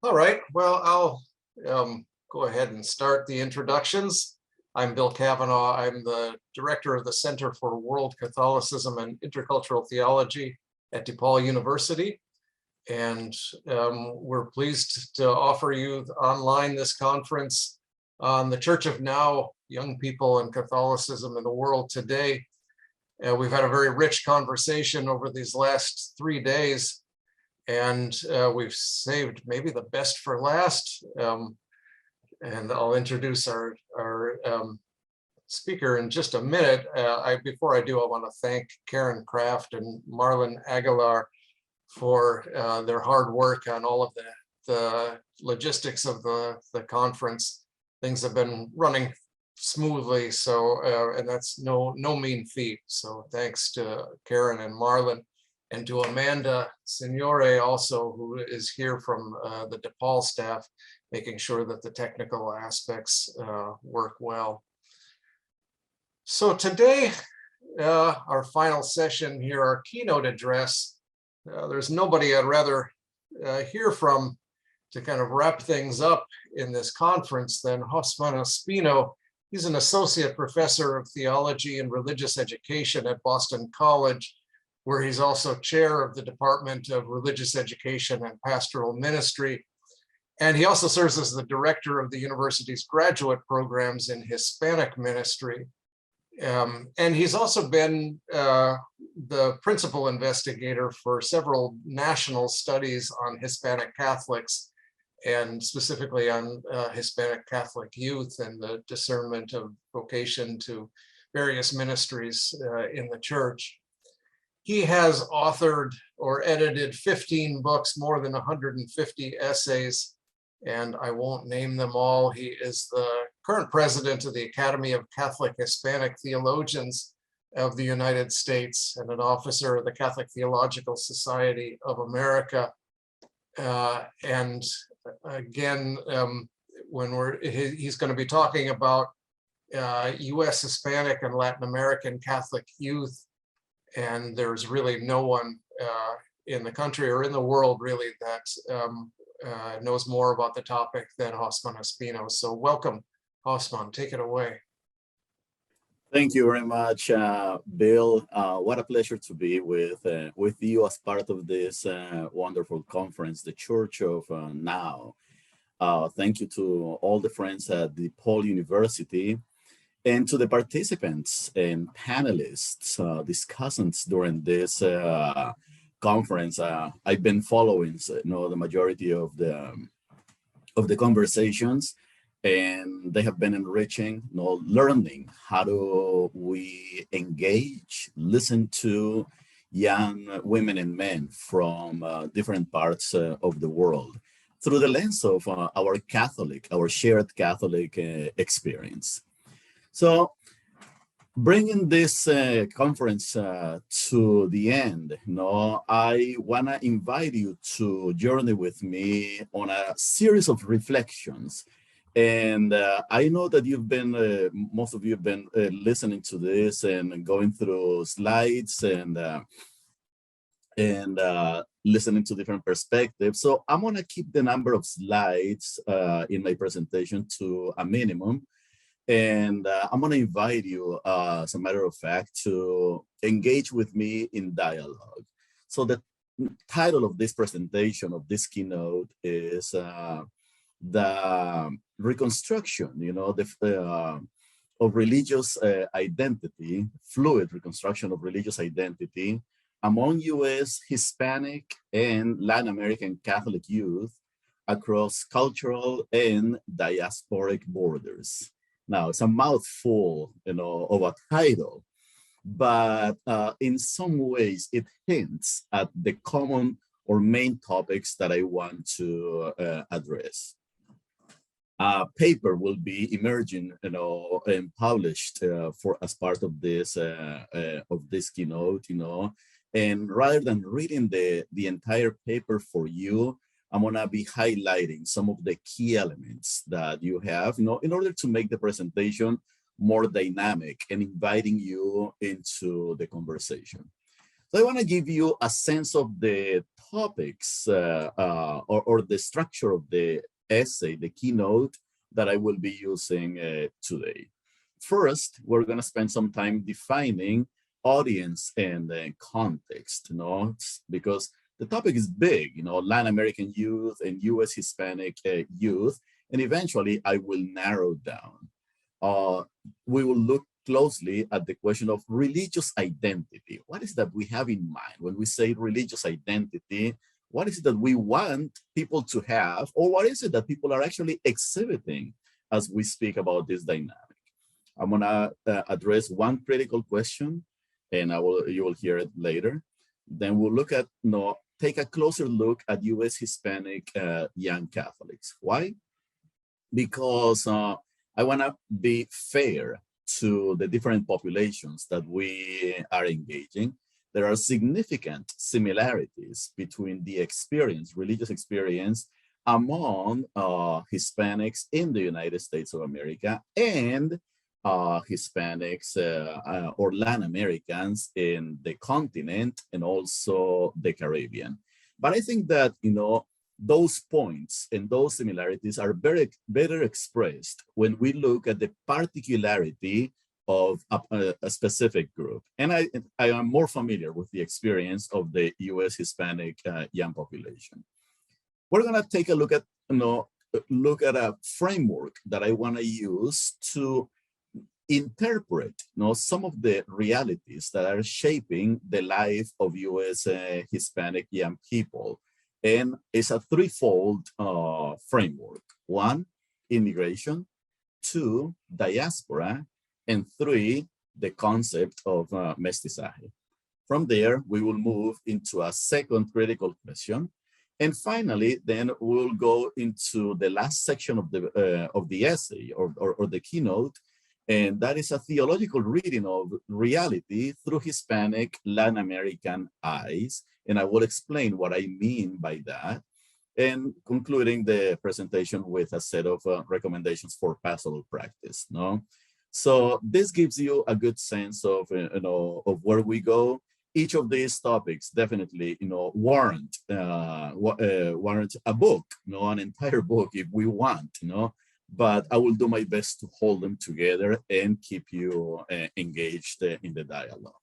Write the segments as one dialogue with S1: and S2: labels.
S1: All right, well, I'll go ahead and start the introductions. I'm Bill Cavanaugh. I'm the director of the Center for World Catholicism and Intercultural Theology at DePaul University. And we're pleased to offer you online this conference on the Church of Now, Young People and Catholicism in the World Today. We've had a very rich conversation over these last 3 days. And we've saved maybe the best for last. And I'll introduce our speaker in just a minute. Before I do, I want to thank Karen Kraft and Marlon Aguilar for their hard work on all of the logistics of the conference. Things have been running smoothly, so and that's no mean feat. So thanks to Karen and Marlon. And to Amanda Signore also, who is here from the DePaul staff, making sure that the technical aspects work well. So today, our final session here, our keynote address, there's nobody I'd rather hear from to kind of wrap things up in this conference than Hosffman Ospino. He's an associate professor of theology and religious education at Boston College, where he's also chair of the Department of Religious Education and Pastoral Ministry. And he also serves as the director of the university's graduate programs in Hispanic ministry. And he's also been the principal investigator for several national studies on Hispanic Catholics, and specifically on Hispanic Catholic youth and the discernment of vocation to various ministries in the church. He has authored or edited 15 books, more than 150 essays, and I won't name them all. He is the current president of the Academy of Catholic Hispanic Theologians of the United States and an officer of the Catholic Theological Society of America. And again, he's going to be talking about US Hispanic and Latin American Catholic youth. And there's really no one in the country or in the world really that knows more about the topic than Hosffman Ospino. So welcome, Hosffman, take it away.
S2: Thank you very much, Bill. What a pleasure to be with you as part of this wonderful conference, the Church of Now. Thank you to all the friends at DePaul University, and to the participants and panelists, discussants during this conference. I've been following, the majority of the conversations, and they have been enriching, learning how do we engage, listen to young women and men from different parts of the world through the lens of our shared Catholic experience. So, bringing this conference to the end, I want to invite you to journey with me on a series of reflections. And I know that most of you have been listening to this and going through slides and listening to different perspectives. So I'm going to keep the number of slides in my presentation to a minimum. And I'm going to invite you, as a matter of fact, to engage with me in dialogue. So the title of this presentation, of this keynote, is the Reconstruction, of religious identity, fluid reconstruction of religious identity among U.S. Hispanic and Latin American Catholic youth across cultural and diasporic borders. Now, it's a mouthful, of a title, but in some ways it hints at the common or main topics that I want to address. A paper will be emerging, and published as part of this keynote, and rather than reading the entire paper for you, I'm going to be highlighting some of the key elements that you have, in order to make the presentation more dynamic and inviting you into the conversation. So I want to give you a sense of the topics or the structure of the essay, the keynote that I will be using today. First, we're going to spend some time defining audience and context, because the topic is big, Latin American youth and US Hispanic youth, and eventually I will narrow down. We will look closely at the question of religious identity. What is that we have in mind when we say religious identity? What is it that we want people to have, or what is it that people are actually exhibiting as we speak about this dynamic? I'm gonna address one critical question, and you will hear it later. Then we'll look at, take a closer look at US Hispanic young Catholics. Why? Because I wanna be fair to the different populations that we are engaging. There are significant similarities between the experience, religious experience, among Hispanics in the United States of America and Hispanics or Latin Americans in the continent and also the Caribbean. But I think that, those points and those similarities are better expressed when we look at the particularity of a specific group. And I am more familiar with the experience of the US Hispanic young population. We're gonna take a look at, a framework that I wanna use to interpret some of the realities that are shaping the life of US Hispanic young people. And it's a threefold framework. 1, immigration. 2, diaspora. And 3, the concept of mestizaje. From there, we will move into a second critical question. And finally, then we'll go into the last section of the essay or the keynote, and that is a theological reading of reality through Hispanic Latin American eyes. And I will explain what I mean by that, and concluding the presentation with a set of recommendations for pastoral practice. So this gives you a good sense of of where we go. Each of these topics definitely warrant a book, an entire book if we want, but I will do my best to hold them together and keep you engaged in the dialogue.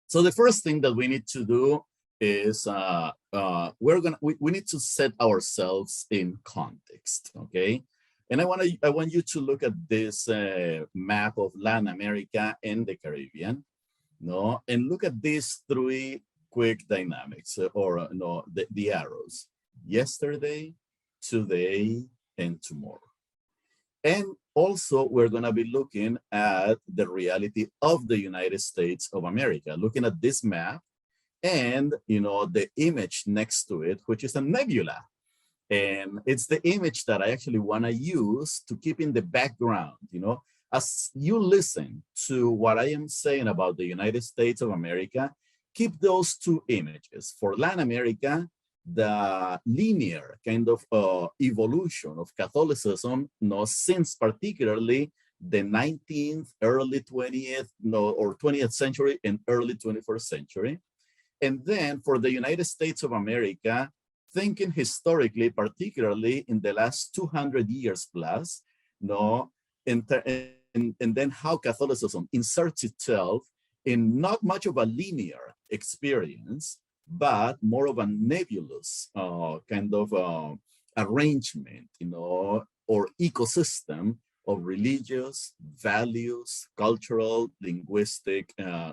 S2: So the first thing that we need to do is we need to set ourselves in context, okay? And I want you to look at this map of Latin America and the Caribbean, and look at these 3 quick dynamics or the arrows: yesterday, today, and tomorrow. And also, we're going to be looking at the reality of the United States of America, looking at this map and, the image next to it, which is a nebula. And it's the image that I actually want to use to keep in the background, as you listen to what I am saying about the United States of America, keep those 2 images. For Latin America, the linear kind of evolution of Catholicism, since particularly the 19th, early 20th, or 20th century and early 21st century. And then for the United States of America, thinking historically, particularly in the last 200 years plus, and then how Catholicism inserts itself in not much of a linear experience, but more of a nebulous kind of arrangement, or ecosystem of religious, values, cultural, linguistic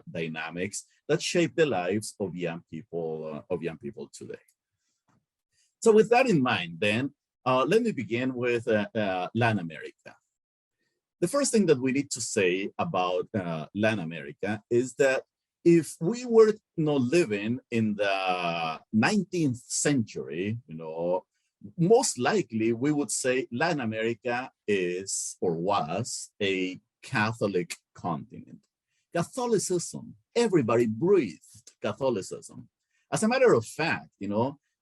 S2: dynamics that shape the lives of young people today. So with that in mind, then, let me begin with Latin America. The first thing that we need to say about Latin America is that if we were living in the 19th century, most likely we would say Latin America is or was a Catholic continent. Catholicism, everybody breathed Catholicism. As a matter of fact,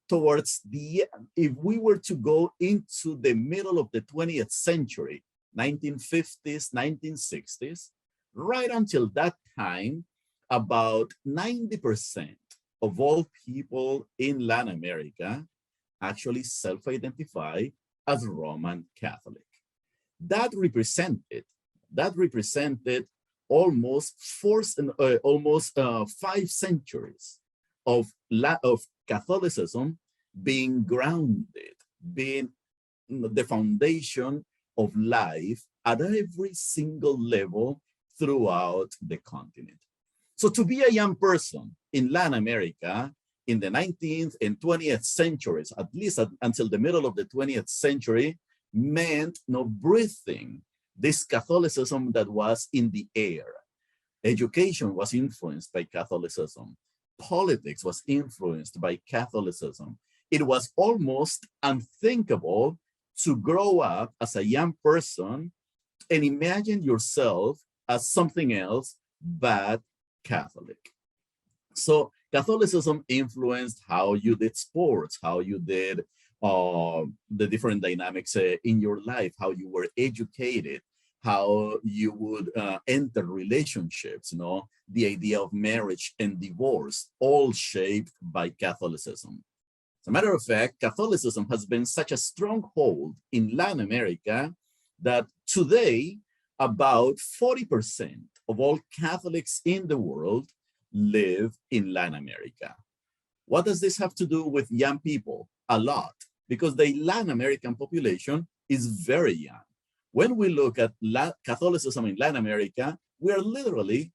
S2: towards if we were to go into the middle of the 20th century, 1950s, 1960s, right until that time, about 90% of all people in Latin America actually self-identify as Roman Catholic. That represented almost 5 centuries of Catholicism being grounded, being the foundation of life at every single level throughout the continent. So to be a young person in Latin America in the 19th and 20th centuries, at least until the middle of the 20th century, meant breathing this Catholicism that was in the air. Education was influenced by Catholicism. Politics was influenced by Catholicism. It was almost unthinkable to grow up as a young person and imagine yourself as something else but Catholic. So Catholicism influenced how you did sports, how you did the different dynamics in your life, how you were educated, how you would enter relationships, the idea of marriage and divorce, all shaped by Catholicism. As a matter of fact, Catholicism has been such a stronghold in Latin America that today, about 40% of all Catholics in the world live in Latin America. What does this have to do with young people? A lot, because the Latin American population is very young. When we look at Catholicism in Latin America, we are literally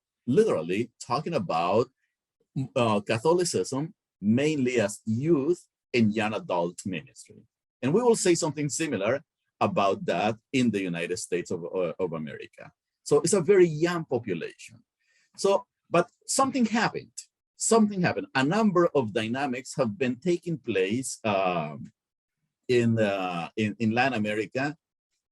S2: talking about Catholicism mainly as youth and young adult ministry. And we will say something similar about that in the United States of America. So it's a very young population. So, but something happened. A number of dynamics have been taking place in Latin America.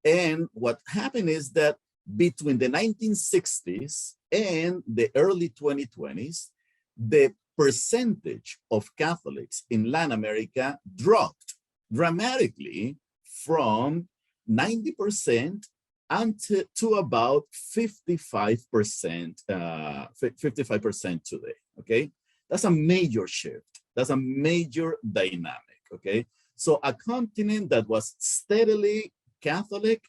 S2: And what happened is that between the 1960s and the early 2020s, the percentage of Catholics in Latin America dropped dramatically from 90% to about 55% today, okay? That's a major shift. That's a major dynamic, okay? So a continent that was steadily Catholic,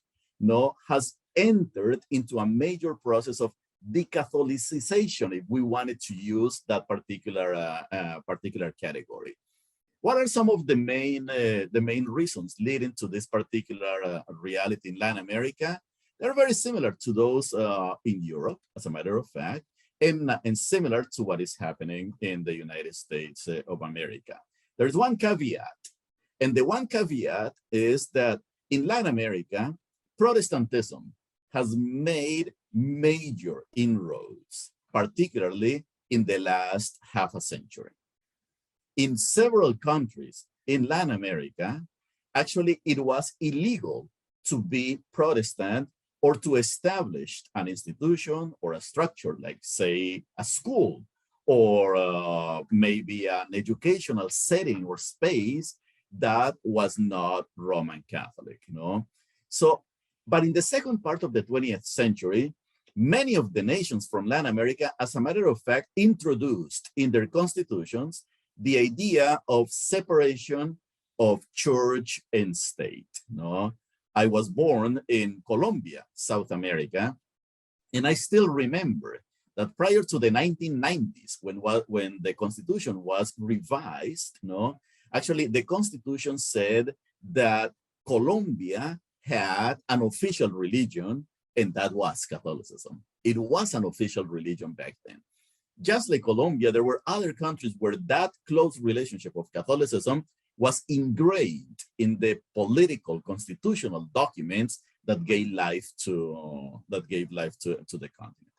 S2: has entered into a major process of decatholicization, if we wanted to use that particular category. What are some of the main reasons leading to this particular reality in Latin America? They're very similar to those in Europe, as a matter of fact, and similar to what is happening in the United States of America. There's one caveat, and the one caveat is that in Latin America, Protestantism has made major inroads, particularly in the last half a century. In several countries in Latin America, actually it was illegal to be Protestant or to establish an institution or a structure like, say, a school or maybe an educational setting or space that was not Roman Catholic, So, but in the second part of the 20th century, many of the nations from Latin America, as a matter of fact, introduced in their constitutions the idea of separation of church and state, I was born in Colombia, South America, and I still remember that prior to the 1990s, when the Constitution was revised, actually the Constitution said that Colombia had an official religion, and that was Catholicism. It was an official religion back then. Just like Colombia, there were other countries where that close relationship of Catholicism was ingrained in the political constitutional documents that gave life to the continent.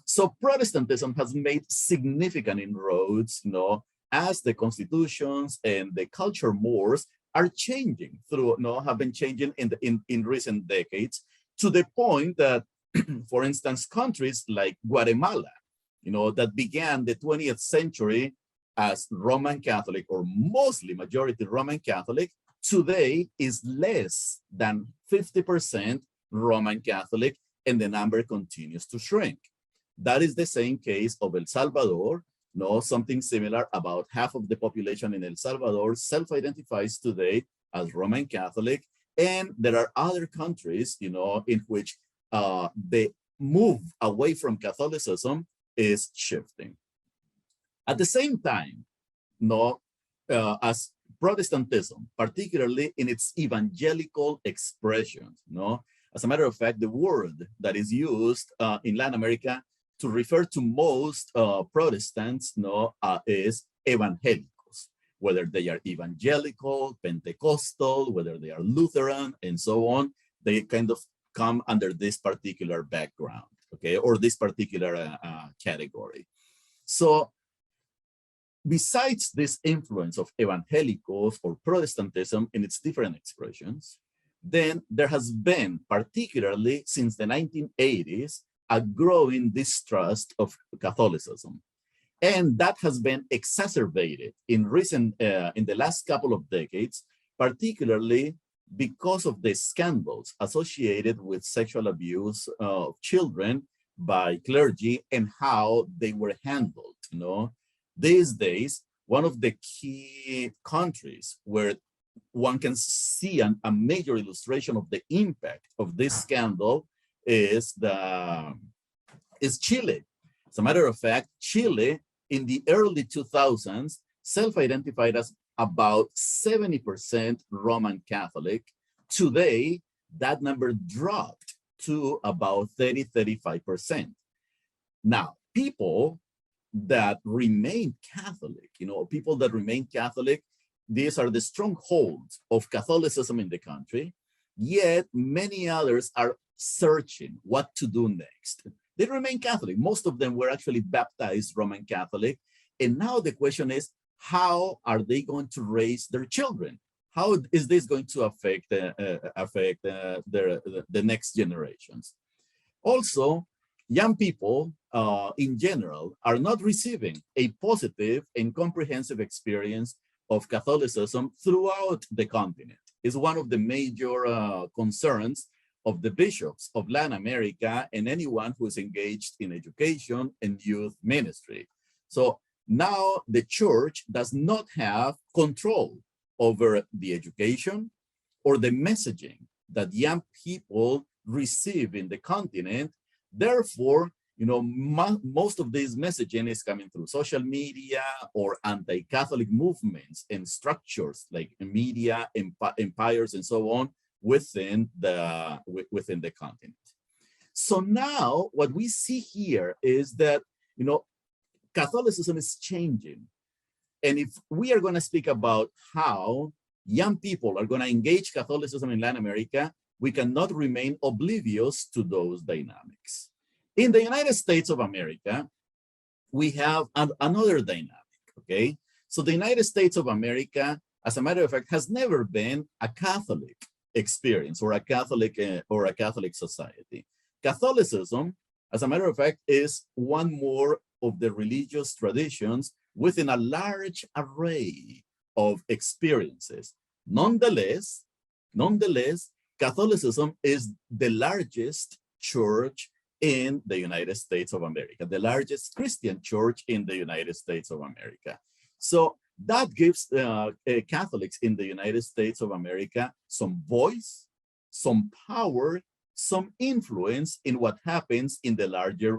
S2: So Protestantism has made significant inroads, as the constitutions and the culture mores are changing have been changing in recent decades, to the point that, for instance, countries like Guatemala, that began the 20th century as Roman Catholic or mostly majority Roman Catholic, today is less than 50% Roman Catholic, and the number continues to shrink. That is the same case of El Salvador. No, something similar. About half of the population in El Salvador self-identifies today as Roman Catholic. And there are other countries, you know, in which the move away from Catholicism is shifting. At the same time, no, as Protestantism, particularly in its evangelical expressions, no, as a matter of fact, the word that is used in Latin America to refer to most Protestants, no, is evangelicos, whether they are evangelical, Pentecostal, whether they are Lutheran, and so on. They kind of come under this particular background, okay, or this particular category. So besides this influence of evangelicals or Protestantism in its different expressions, then there has been, particularly since the 1980s, a growing distrust of Catholicism. And that has been exacerbated in the last couple of decades, particularly because of the scandals associated with sexual abuse of children by clergy and how they were handled, you know. These days, one of the key countries where one can see a major illustration of the impact of this scandal is Chile. As a matter of fact, Chile in the early 2000s self-identified as about 70% Roman Catholic. Today, that number dropped to about 30-35%. Now, people that remain Catholic, you know, people that remain Catholic, these are the strongholds of Catholicism in the country, yet many others are searching what to do next. They remain Catholic. Most of them were actually baptized Roman Catholic. And now the question is, how are they going to raise their children? How is this going to affect the next generations? Also, young people in general are not receiving a positive and comprehensive experience of Catholicism throughout the continent. It's one of the major concerns of the bishops of Latin America and anyone who is engaged in education and youth ministry. So now the church does not have control over the education or the messaging that young people receive in the continent. Therefore, you know, most of this messaging is coming through social media or anti-Catholic movements and structures like media, empires, and so on within the continent. So now what we see here is that, you know, Catholicism is changing. And if we are going to speak about how young people are going to engage Catholicism in Latin America, we cannot remain oblivious to those dynamics. In the United States of America, we have another dynamic, okay? So the United States of America, as a matter of fact, has never been a Catholic experience or a Catholic society. Catholicism, as a matter of fact, is one more of the religious traditions within a large array of experiences. Nonetheless, Catholicism is the largest church in the United States of America, the largest Christian church in the United States of America. So that gives Catholics in the United States of America some voice, some power, some influence in what happens in the larger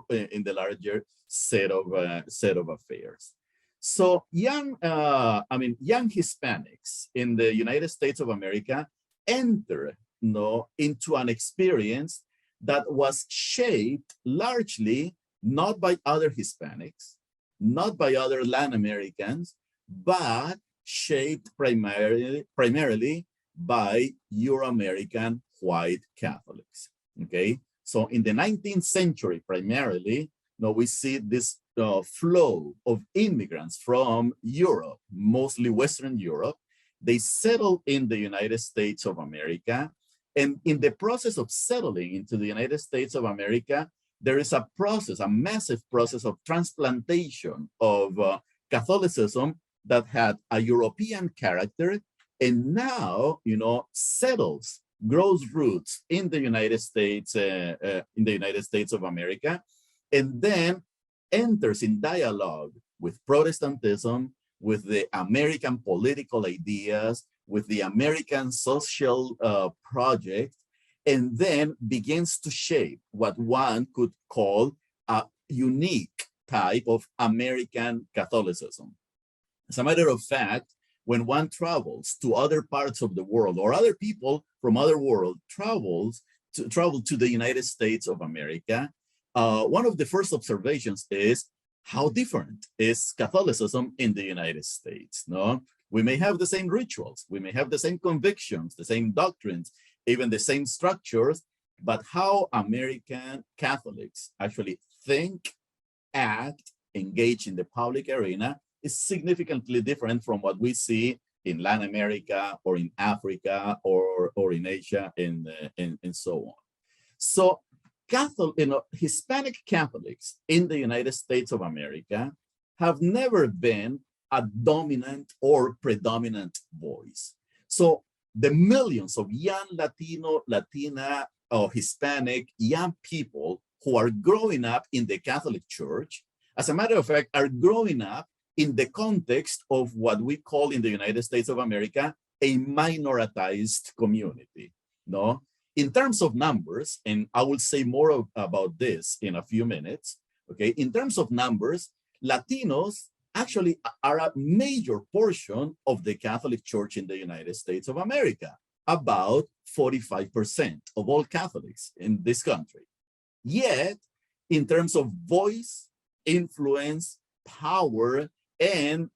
S2: set of affairs. So young Hispanics in the United States of America enter into an experience that was shaped largely not by other Hispanics, not by other Latin Americans, but shaped primarily by Euro-American white Catholics, okay? So in the 19th century, primarily, we see this flow of immigrants from Europe, mostly Western Europe. They settle in the United States of America. And in the process of settling into the United States of America, there is a process, a massive process of transplantation of Catholicism that had a European character and now, settles, grows roots in the United States of America. and then enters in dialogue with Protestantism, with the American political ideas, with the American social project, and then begins to shape what one could call a unique type of American Catholicism. As a matter of fact, when one travels to other parts of the world, or other people from other world travel to the United States of America, one of the first observations is how different is Catholicism in the United States. No, we may have the same rituals, we may have the same convictions, the same doctrines, even the same structures, but how American Catholics actually think, act, engage in the public arena is significantly different from what we see in Latin America or in Africa or in Asia and so on. So Hispanic Catholics in the United States of America have never been a dominant or predominant voice. So the millions of young Latino, Latina, or Hispanic young people who are growing up in the Catholic Church, as a matter of fact, are growing up in the context of what we call in the United States of America a minoritized community. No, in terms of numbers, and I will say more about this in a few minutes. Okay, in terms of numbers, Latinos actually are a major portion of the Catholic Church in the United States of America, about 45% of all Catholics in this country. Yet, in terms of voice, influence, power, and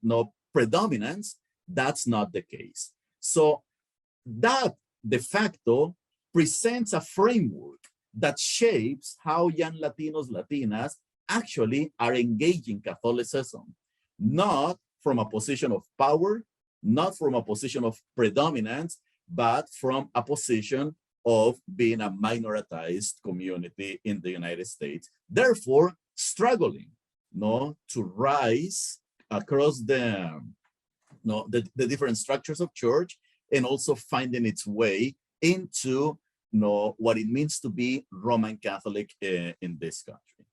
S2: predominance, that's not the case. So that de facto presents a framework that shapes how young Latinos, Latinas actually are engaging Catholicism, not from a position of power, not from a position of predominance, but from a position of being a minoritized community in the United States, therefore struggling to rise across the different structures of church, and also finding its way into what it means to be Roman Catholic in this country.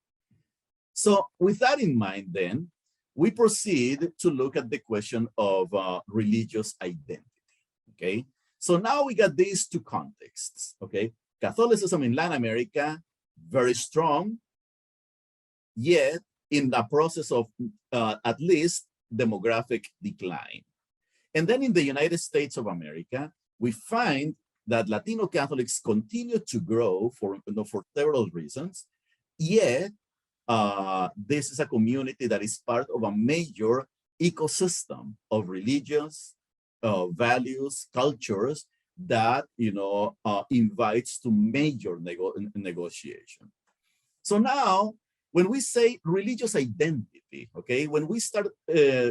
S2: So with that in mind, then, we proceed to look at the question of religious identity, okay? So now we got these two contexts, okay? Catholicism in Latin America, very strong, yet in the process of at least demographic decline. And then in the United States of America, we find that Latino Catholics continue to grow for several reasons, yet this is a community that is part of a major ecosystem of religious values, cultures that invites to major negotiation. So now, when we say religious identity, okay, when we start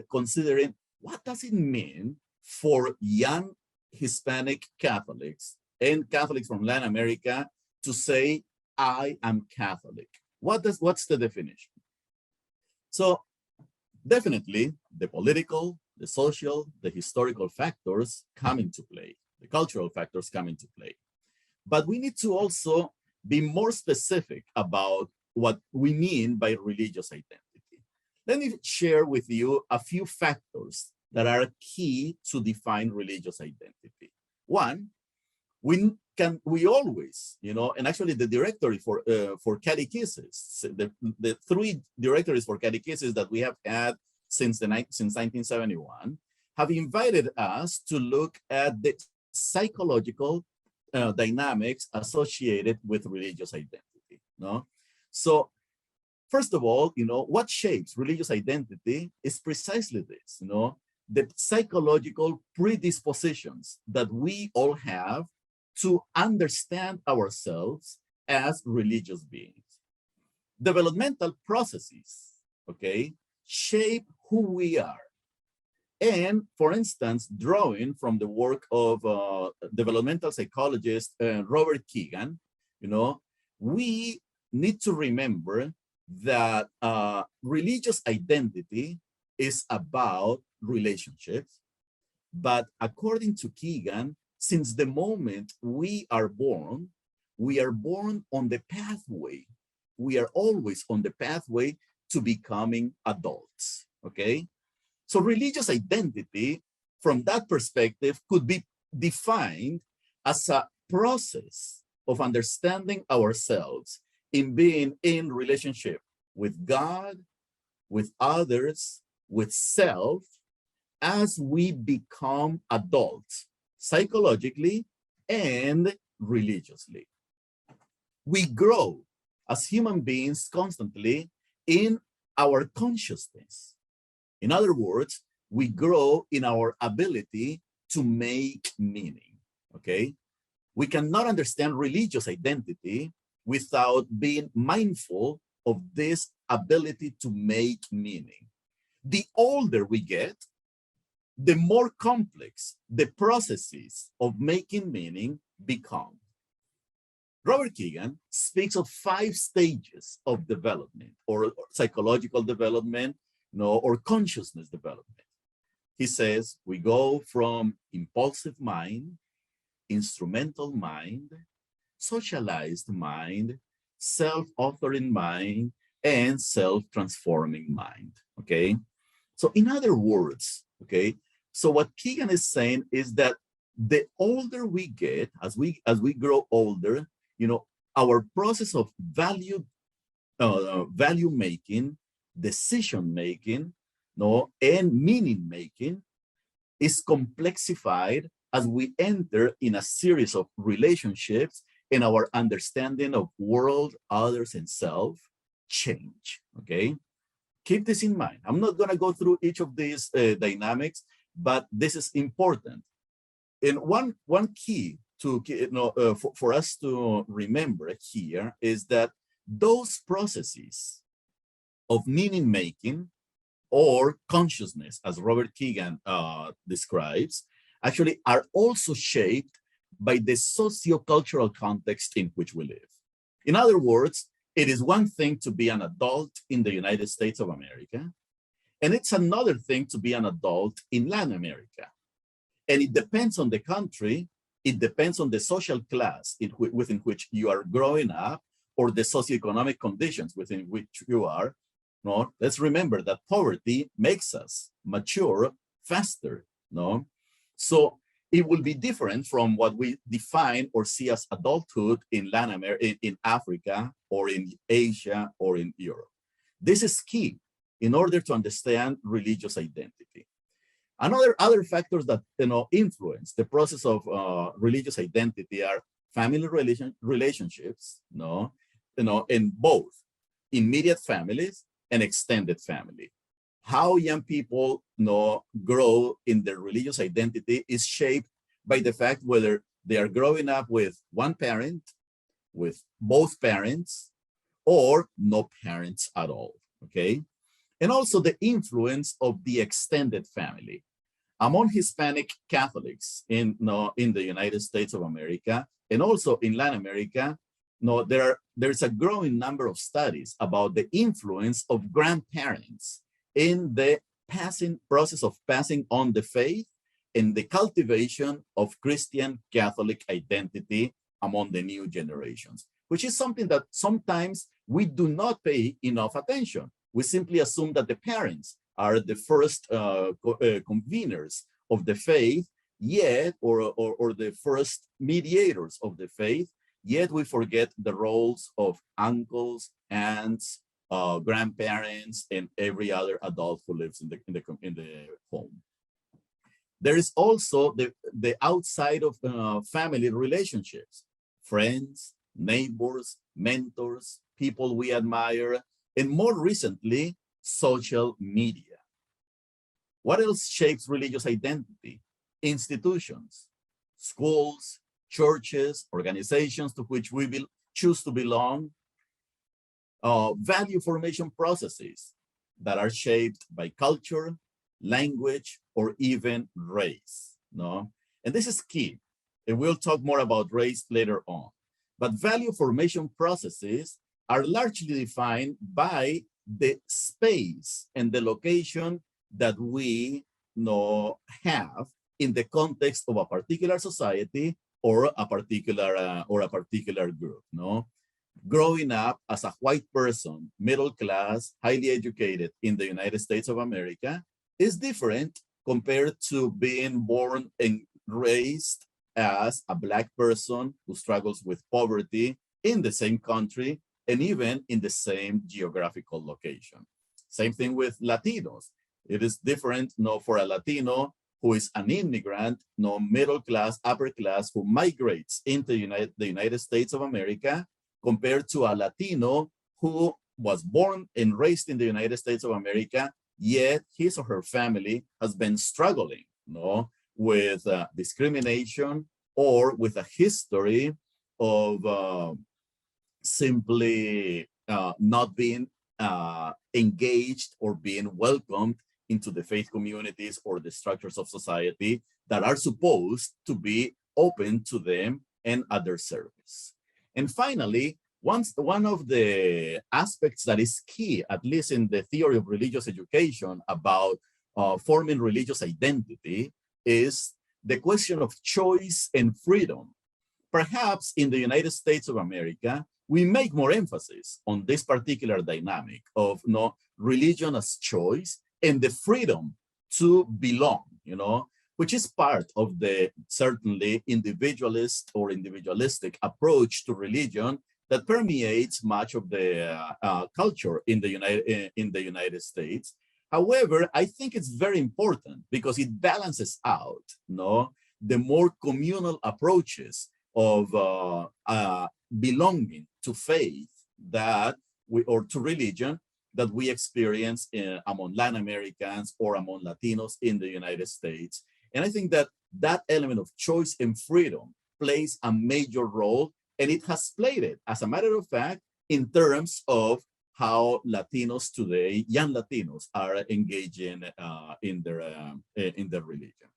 S2: considering what does it mean for young Hispanic Catholics and Catholics from Latin America to say, I am Catholic. What's the definition? So definitely the political, the social, the historical factors come into play, the cultural factors come into play. But we need to also be more specific about what we mean by religious identity. Let me share with you a few factors that are key to define religious identity. One, we always, and actually the directory for catechesis, the three directories for catechesis that we have had since 1971 have invited us to look at the psychological dynamics associated with religious identity. No? So first of all, what shapes religious identity is precisely this, the psychological predispositions that we all have to understand ourselves as religious beings. Developmental processes, okay, shape who we are. And for instance, drawing from the work of developmental psychologist Robert Kegan, we need to remember that religious identity is about relationships. But according to Kegan, since the moment we are born on the pathway we are always on the pathway to becoming adults, okay? So religious identity, from that perspective, could be defined as a process of understanding ourselves in being in relationship with God, with others, with self, as we become adults, psychologically and religiously. We grow as human beings constantly in our consciousness. In other words, we grow in our ability to make meaning, okay? We cannot understand religious identity without being mindful of this ability to make meaning. The older we get, the more complex the processes of making meaning become. Robert Kegan speaks of 5 stages of development, or psychological development, or consciousness development. He says we go from impulsive mind, instrumental mind, socialized mind, self-authoring mind, and self-transforming mind, okay? So in other words, okay, so what Kegan is saying is that the older we get, as we grow older, our process of value making, decision making, and meaning making is complexified as we enter in a series of relationships, and our understanding of world, others, and self change, okay? Keep this in mind. I'm not gonna go through each of these dynamics, but this is important. And one key to, for us to remember here is that those processes of meaning making or consciousness, as Robert Kegan describes, actually are also shaped by the socio-cultural context in which we live. In other words, it is one thing to be an adult in the United States of America, and it's another thing to be an adult in Latin America. And it depends on the country, it depends on the social class within which you are growing up, or the socioeconomic conditions within which you are. No, let's remember that poverty makes us mature faster. No, so it will be different from what we define or see as adulthood in Latin America, in Africa, or in Asia, or in Europe. This is key in order to understand religious identity. Other factors that influence the process of religious identity are family relationships, in both immediate families and extended family. How young people grow in their religious identity is shaped by the fact whether they are growing up with one parent, with both parents, or no parents at all, okay? And also the influence of the extended family. Among Hispanic Catholics in the United States of America, and also in Latin America, there's a growing number of studies about the influence of grandparents in the process of passing on the faith and the cultivation of Christian Catholic identity among the new generations, which is something that sometimes we do not pay enough attention. We simply assume that the parents are the first conveners of the faith, yet, or the first mediators of the faith, yet we forget the roles of uncles, aunts, grandparents, and every other adult who lives in the home. There is also the outside of family relationships, friends, neighbors, mentors, people we admire, and more recently, social media. What else shapes religious identity? Institutions, schools, churches, organizations to which we choose to belong, value formation processes that are shaped by culture, language, or even race. And this is key, and we'll talk more about race later on. But value formation processes are largely defined by the space and the location that we have in the context of a particular society or a particular group. growing up as a white person, middle class, highly educated in the United States of America is different compared to being born and raised as a Black person who struggles with poverty in the same country and even in the same geographical location. Same thing with Latinos. It is different for a Latino who is an immigrant, middle class, upper class, who migrates into the United States of America, compared to a Latino who was born and raised in the United States of America, yet his or her family has been struggling with discrimination or with a history of simply not being engaged or being welcomed into the faith communities or the structures of society that are supposed to be open to them and at their service. And finally, one of the aspects that is key, at least in the theory of religious education, about forming religious identity is the question of choice and freedom. Perhaps in the United States of America, we make more emphasis on this particular dynamic of religion as choice and the freedom to belong, which is part of the certainly individualist or individualistic approach to religion that permeates much of the culture in the United States. However, I think it's very important because it balances out the more communal approaches of belonging to faith or to religion that we experience among Latin Americans or among Latinos in the United States. And I think that element of choice and freedom plays a major role, and it has played it, as a matter of fact, in terms of how Latinos today, young Latinos, are engaging in their religion.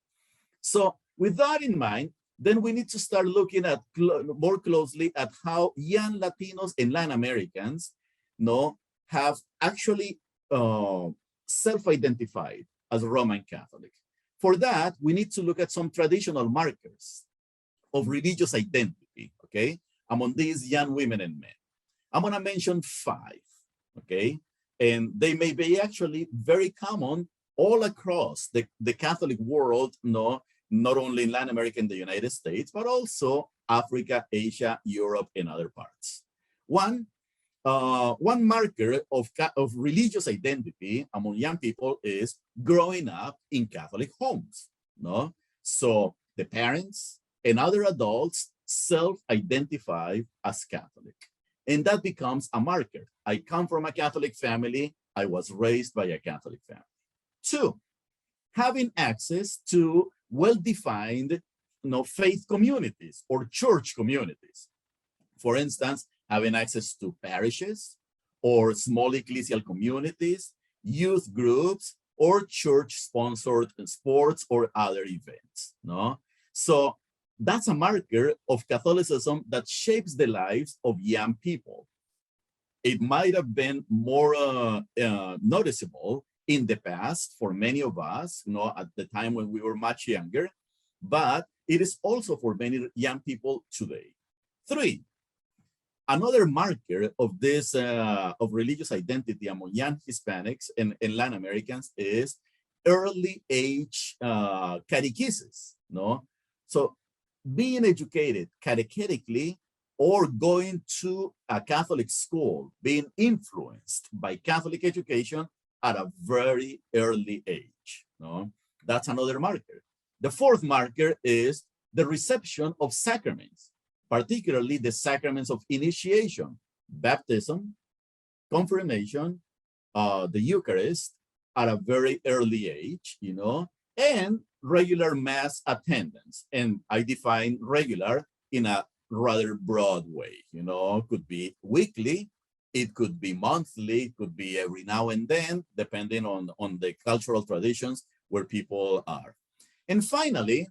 S2: So with that in mind, then we need to start looking at more closely at how young Latinos and Latin Americans have actually self-identified as Roman Catholic. For that, we need to look at some traditional markers of religious identity, okay, among these young women and men. I'm gonna mention 5, okay? And they may be actually very common all across the Catholic world, not only in Latin America and the United States, but also Africa, Asia, Europe, and other parts. One marker of religious identity among young people is growing up in Catholic homes. So the parents and other adults self-identify as Catholic. And that becomes a marker. I come from a Catholic family. I was raised by a Catholic family. 2, having access to well-defined faith communities or church communities. For instance, having access to parishes or small ecclesial communities, youth groups, or church-sponsored sports or other events. So that's a marker of Catholicism that shapes the lives of young people. It might have been more noticeable in the past for many of us, at the time when we were much younger, but it is also for many young people today. 3, another marker of this, of religious identity among young Hispanics and Latin Americans is early age catechesis, So being educated catechetically or going to a Catholic school, being influenced by Catholic education at a very early age, That's another marker. The 4th marker is the reception of sacraments, particularly the sacraments of initiation, baptism, confirmation, the Eucharist at a very early age, and regular mass attendance. And I define regular in a rather broad way, could be weekly, it could be monthly, it could be every now and then, depending on the cultural traditions where people are. And finally,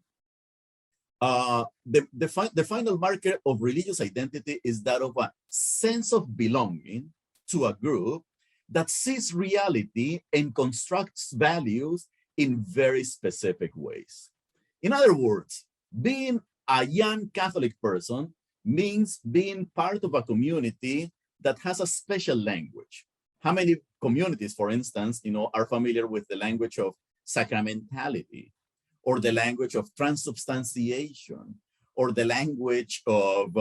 S2: the final marker of religious identity is that of a sense of belonging to a group that sees reality and constructs values in very specific ways. In other words, being a young Catholic person means being part of a community that has a special language. How many communities, for instance, are familiar with the language of sacramentality, or the language of transubstantiation, or the language of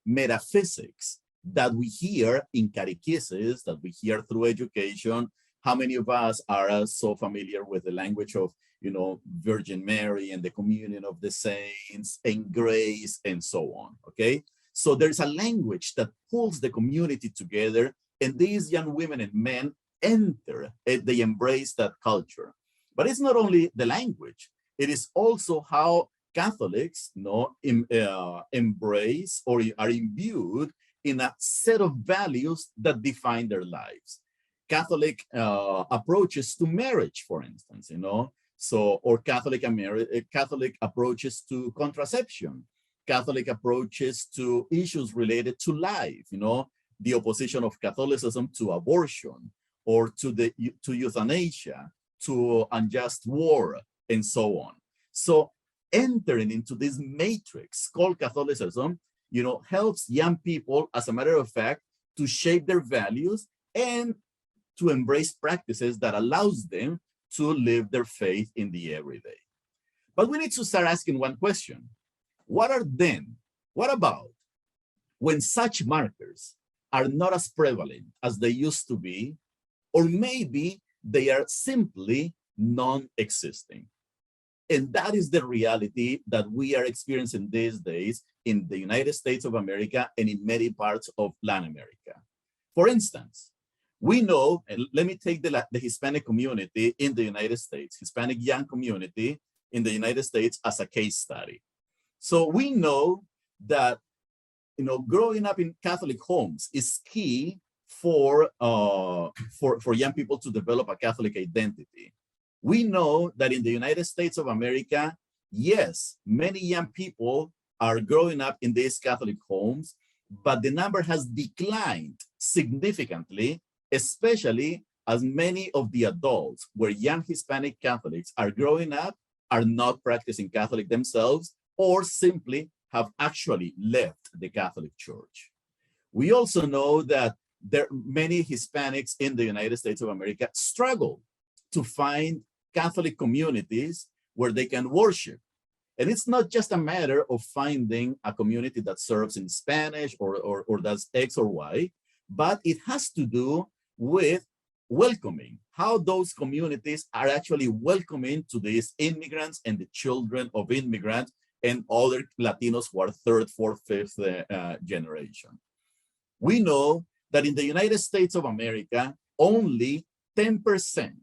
S2: metaphysics that we hear in catechesis, that we hear through education? How many of us are so familiar with the language of, Virgin Mary and the communion of the saints and grace and so on, okay? So there's a language that pulls the community together, and these young women and men enter, they embrace that culture. But it's not only the language, it is also how Catholics embrace or are imbued in a set of values that define their lives. Catholic approaches to marriage, for instance, or Catholic approaches to contraception, Catholic approaches to issues related to life, the opposition of Catholicism to abortion, or to euthanasia, to unjust war, and so on. So entering into this matrix called Catholicism, helps young people, as a matter of fact, to shape their values and to embrace practices that allows them to live their faith in the everyday. But we need to start asking one question. What about when such markers are not as prevalent as they used to be, or maybe they are simply non-existing? And that is the reality that we are experiencing these days in the United States of America and in many parts of Latin America. For instance, we know, and let me take the Hispanic community in the United States, Hispanic young community in the United States as a case study. So we know that, growing up in Catholic homes is key for young people to develop a Catholic identity. We know that in the United States of America, yes, many young people are growing up in these Catholic homes, but the number has declined significantly, especially as many of the adults where young Hispanic Catholics are growing up are not practicing Catholic themselves, or simply have actually left the Catholic Church. We also know that many Hispanics in the United States of America struggle to find Catholic communities where they can worship. And it's not just a matter of finding a community that serves in Spanish or does X or Y, but it has to do with welcoming, how those communities are actually welcoming to these immigrants and the children of immigrants and other Latinos who are third, fourth, fifth generation. We know that in the United States of America, only 10%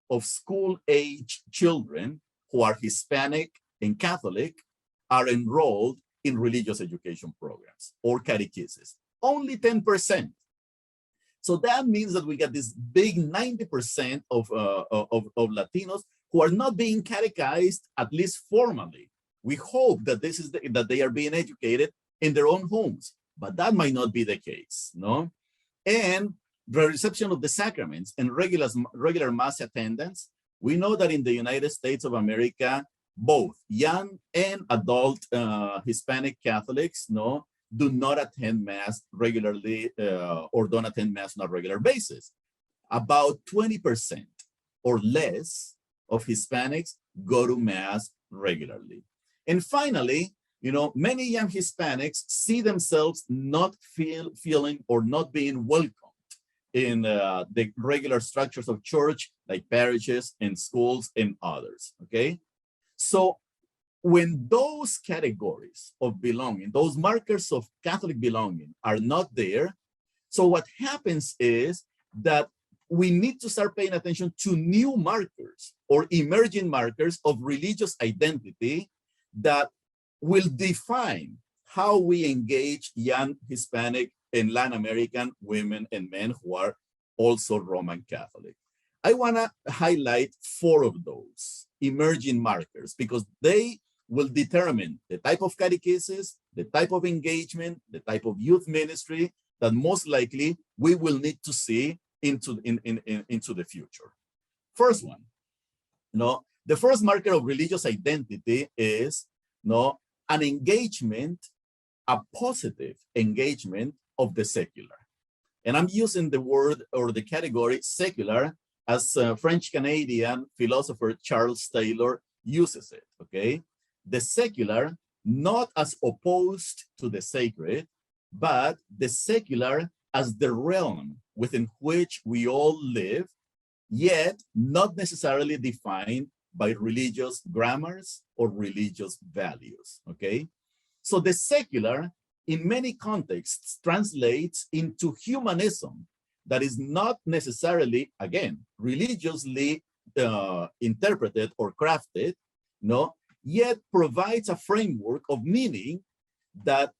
S2: of school-age children who are Hispanic and Catholic are enrolled in religious education programs or catechesis. Only 10%. So that means that we got this big 90% of Latinos who are not being catechized, at least formally. We hope that that they are being educated in their own homes, but that might not be the case, no? And the reception of the sacraments and regular mass attendance, we know that in the United States of America, both young and adult Hispanic Catholics, do not attend Mass regularly or don't attend Mass on a regular basis. About 20% or less of Hispanics go to Mass regularly. And finally, many young Hispanics see themselves not feeling or not being welcomed in the regular structures of church, like parishes and schools and others, okay? So when those categories of belonging, those markers of Catholic belonging are not there, so what happens is that we need to start paying attention to new markers or emerging markers of religious identity that will define how we engage young Hispanic and Latin American women and men who are also Roman Catholic. I want to highlight 4 of those emerging markers because they will determine the type of catechesis, the type of engagement, the type of youth ministry that most likely we will need to see into the future. First one, the first marker of religious identity is an engagement a positive engagement of the secular. And I'm using the word or the category secular as French-Canadian philosopher Charles Taylor uses it, okay? The secular, not as opposed to the sacred, but the secular as the realm within which we all live, yet not necessarily defined by religious grammars or religious values, okay? So the secular, in many contexts, translates into humanism that is not necessarily, again, religiously interpreted or crafted, no, yet provides a framework of meaning that,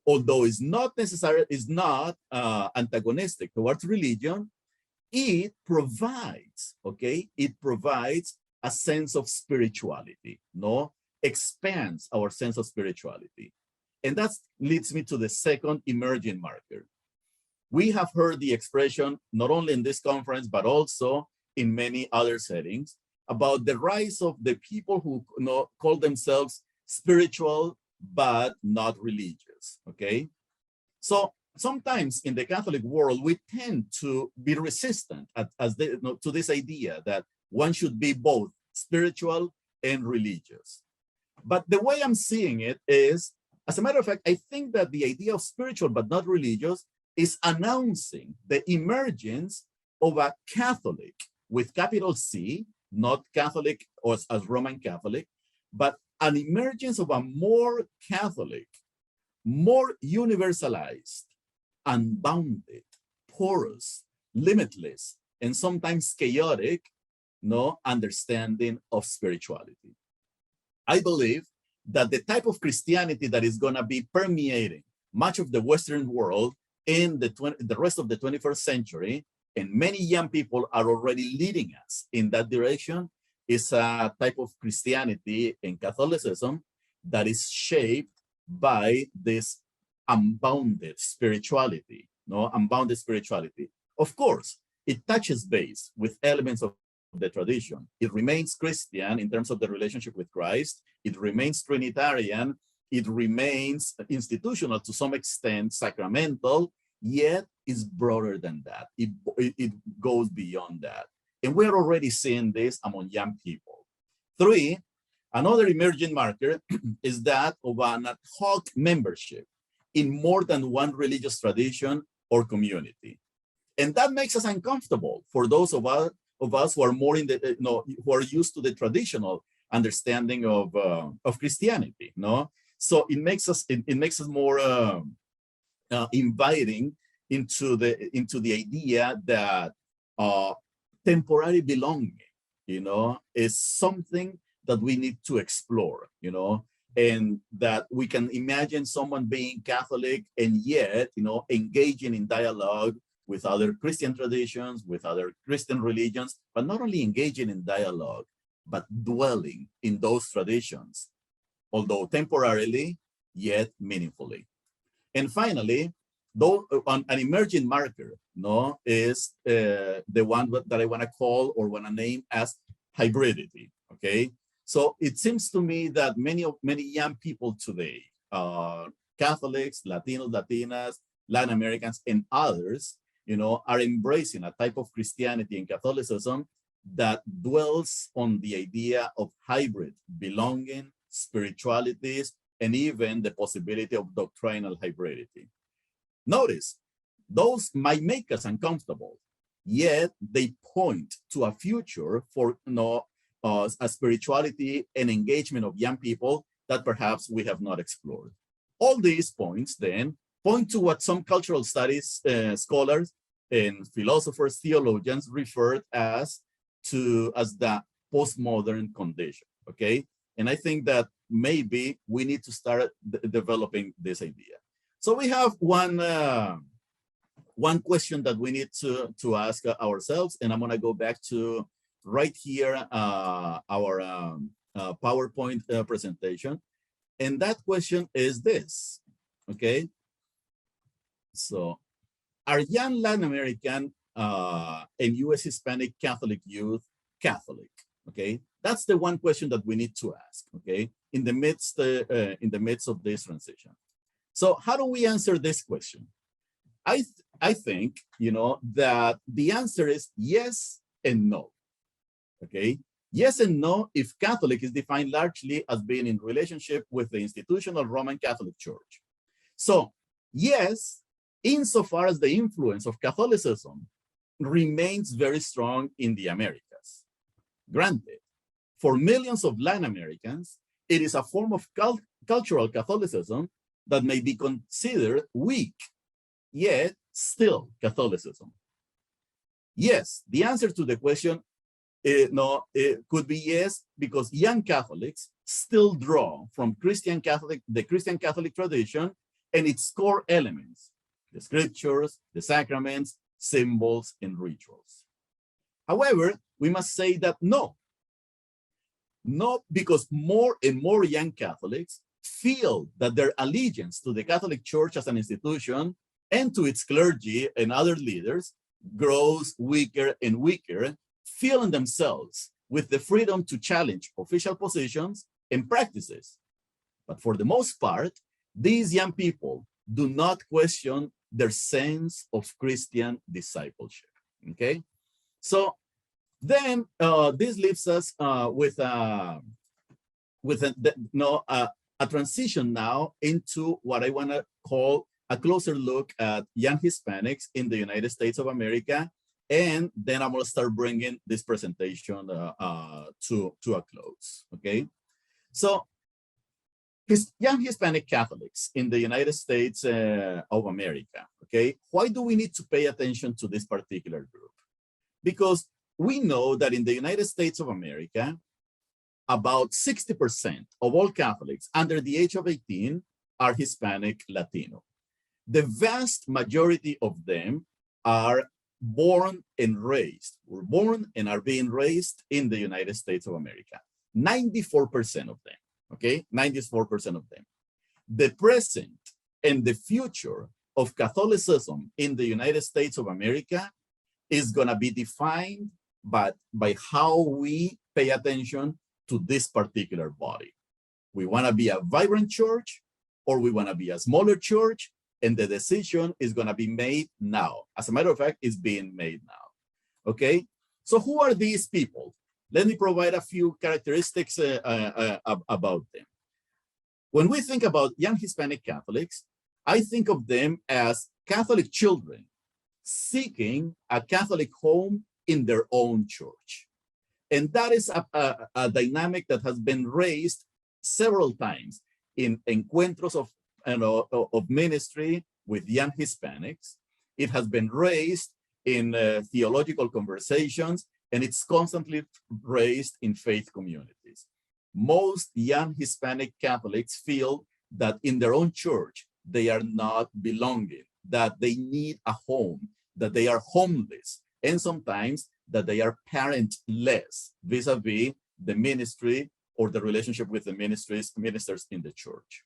S2: although is not necessarily, is not antagonistic towards religion, it provides, okay, it provides a sense of spirituality, no, expands our sense of spirituality. And that leads me to the second emerging marker. We have heard the expression, not only in this conference, but also in many other settings, about the rise of the people who call themselves spiritual, but not religious, okay? So sometimes in the Catholic world, we tend to be resistant to this idea that one should be both spiritual and religious. But the way I'm seeing it is, as a matter of fact, I think that the idea of spiritual but not religious is announcing the emergence of a Catholic with capital C, not Catholic or as Roman Catholic, but an emergence of a more Catholic, more universalized, unbounded, porous, limitless, and sometimes chaotic, understanding of spirituality. I believe that the type of Christianity that is going to be permeating much of the Western world in the rest of the 21st century, and many young people are already leading us in that direction, is a type of Christianity and Catholicism that is shaped by this unbounded spirituality, unbounded spirituality. Of course, it touches base with elements of the tradition. It remains Christian in terms of the relationship with Christ. It remains Trinitarian. It remains institutional to some extent, sacramental, yet is broader than that. It goes beyond that. And we're already seeing this among young people. 3, another emerging marker is that of an ad hoc membership in more than one religious tradition or community. And that makes us uncomfortable for those of us who are more in the, who are used to the traditional understanding of Christianity, So it makes us more inviting into the idea that temporary belonging, is something that we need to explore, and that we can imagine someone being Catholic and yet, engaging in dialogue with other Christian traditions, with other Christian religions, but not only engaging in dialogue, but dwelling in those traditions, although temporarily, yet meaningfully. And finally, though an emerging marker, is the one that I want to call or want to name as hybridity. Okay, so it seems to me that many young people today, Catholics, Latinos, Latinas, Latin Americans, and others, are embracing a type of Christianity and Catholicism that dwells on the idea of hybrid belonging, spiritualities, and even the possibility of doctrinal hybridity. Notice, those might make us uncomfortable, yet they point to a future for a spirituality and engagement of young people that perhaps we have not explored. All these points then point to what some cultural studies scholars and philosophers, theologians referred as the postmodern condition, okay? And I think that maybe we need to start developing this idea. So we have one question that we need to ask ourselves, and I'm gonna go back to right here, our PowerPoint presentation. And that question is this, okay? So, are young Latin American and US Hispanic Catholic youth Catholic? Okay, that's the one question that we need to ask, okay, in the midst of this transition. So how do we answer this question? I think, that the answer is yes and no, okay? Yes and no if Catholic is defined largely as being in relationship with the institutional Roman Catholic Church. So yes, insofar as the influence of Catholicism remains very strong in the Americas. Granted, for millions of Latin Americans, it is a form of cultural Catholicism that may be considered weak, yet still Catholicism. Yes, the answer to the question could be yes, because young Catholics still draw from the Christian Catholic tradition and its core elements, the scriptures, the sacraments, symbols, and rituals. However, we must say that no, because more and more young Catholics feel that their allegiance to the Catholic Church as an institution and to its clergy and other leaders grows weaker and weaker, feeling themselves with the freedom to challenge official positions and practices. But for the most part, these young people do not question their sense of Christian discipleship, okay? So then this leaves us with a transition now into what I want to call a closer look at young Hispanics in the United States of America. And then I'm going to start bringing this presentation to a close, okay? So young Hispanic Catholics in the United States of America, okay? Why do we need to pay attention to this particular group? Because we know that in the United States of America, about 60% of all Catholics under the age of 18 are Hispanic Latino. The vast majority of them are born and are being raised in the United States of America. 94% of them, okay? 94% of them. The present and the future of Catholicism in the United States of America is gonna be defined by how we pay attention to this particular body. We wanna be a vibrant church, or we wanna be a smaller church, and the decision is gonna be made now. As a matter of fact, it's being made now, okay? So who are these people? Let me provide a few characteristics about them. When we think about young Hispanic Catholics, I think of them as Catholic children seeking a Catholic home in their own church. And that is a dynamic that has been raised several times in encuentros of ministry with young Hispanics. It has been raised in theological conversations, and it's constantly raised in faith communities. Most young Hispanic Catholics feel that in their own church, they are not belonging, that they need a home, that they are homeless, and sometimes that they are parentless vis-a-vis the ministry or the relationship with the ministers in the church.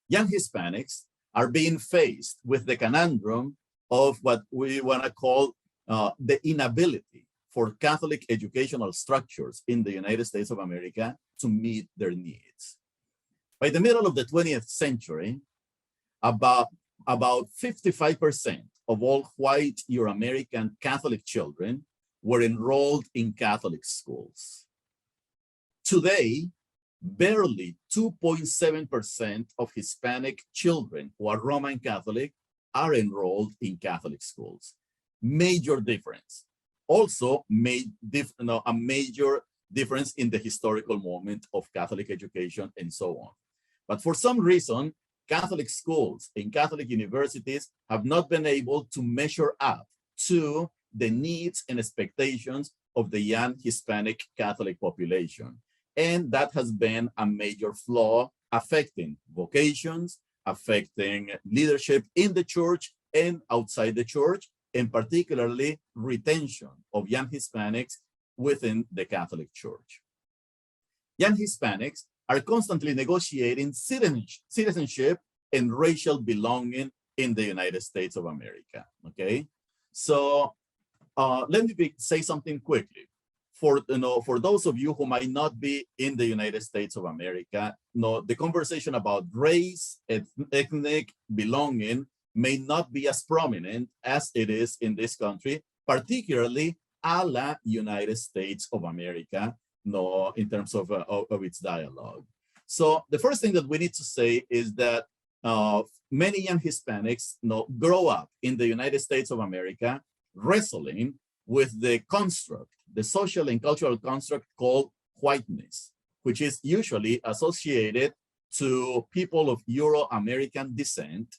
S2: Young Hispanics are being faced with the conundrum of what we want to call the inability for Catholic educational structures in the United States of America to meet their needs. By the middle of the 20th century, about 55% of all white Euro-American Catholic children were enrolled in Catholic schools. Today, barely 2.7% of Hispanic children who are Roman Catholic are enrolled in Catholic schools. Major difference. Also, a major difference in the historical moment of Catholic education and so on. But for some reason, Catholic schools and Catholic universities have not been able to measure up to the needs and expectations of the young Hispanic Catholic population. And that has been a major flaw affecting vocations, affecting leadership in the church and outside the church, and particularly retention of young Hispanics within the Catholic Church. Young Hispanics are constantly negotiating citizenship and racial belonging in the United States of America, okay? So let me say something quickly. for those of you who might not be in the United States of America, the conversation about race, ethnic belonging may not be as prominent as it is in this country, particularly a la United States of America, in terms of its dialogue. So the first thing that we need to say is that many young Hispanics grow up in the United States of America wrestling with the construct, the social and cultural construct called whiteness, which is usually associated to people of Euro-American descent,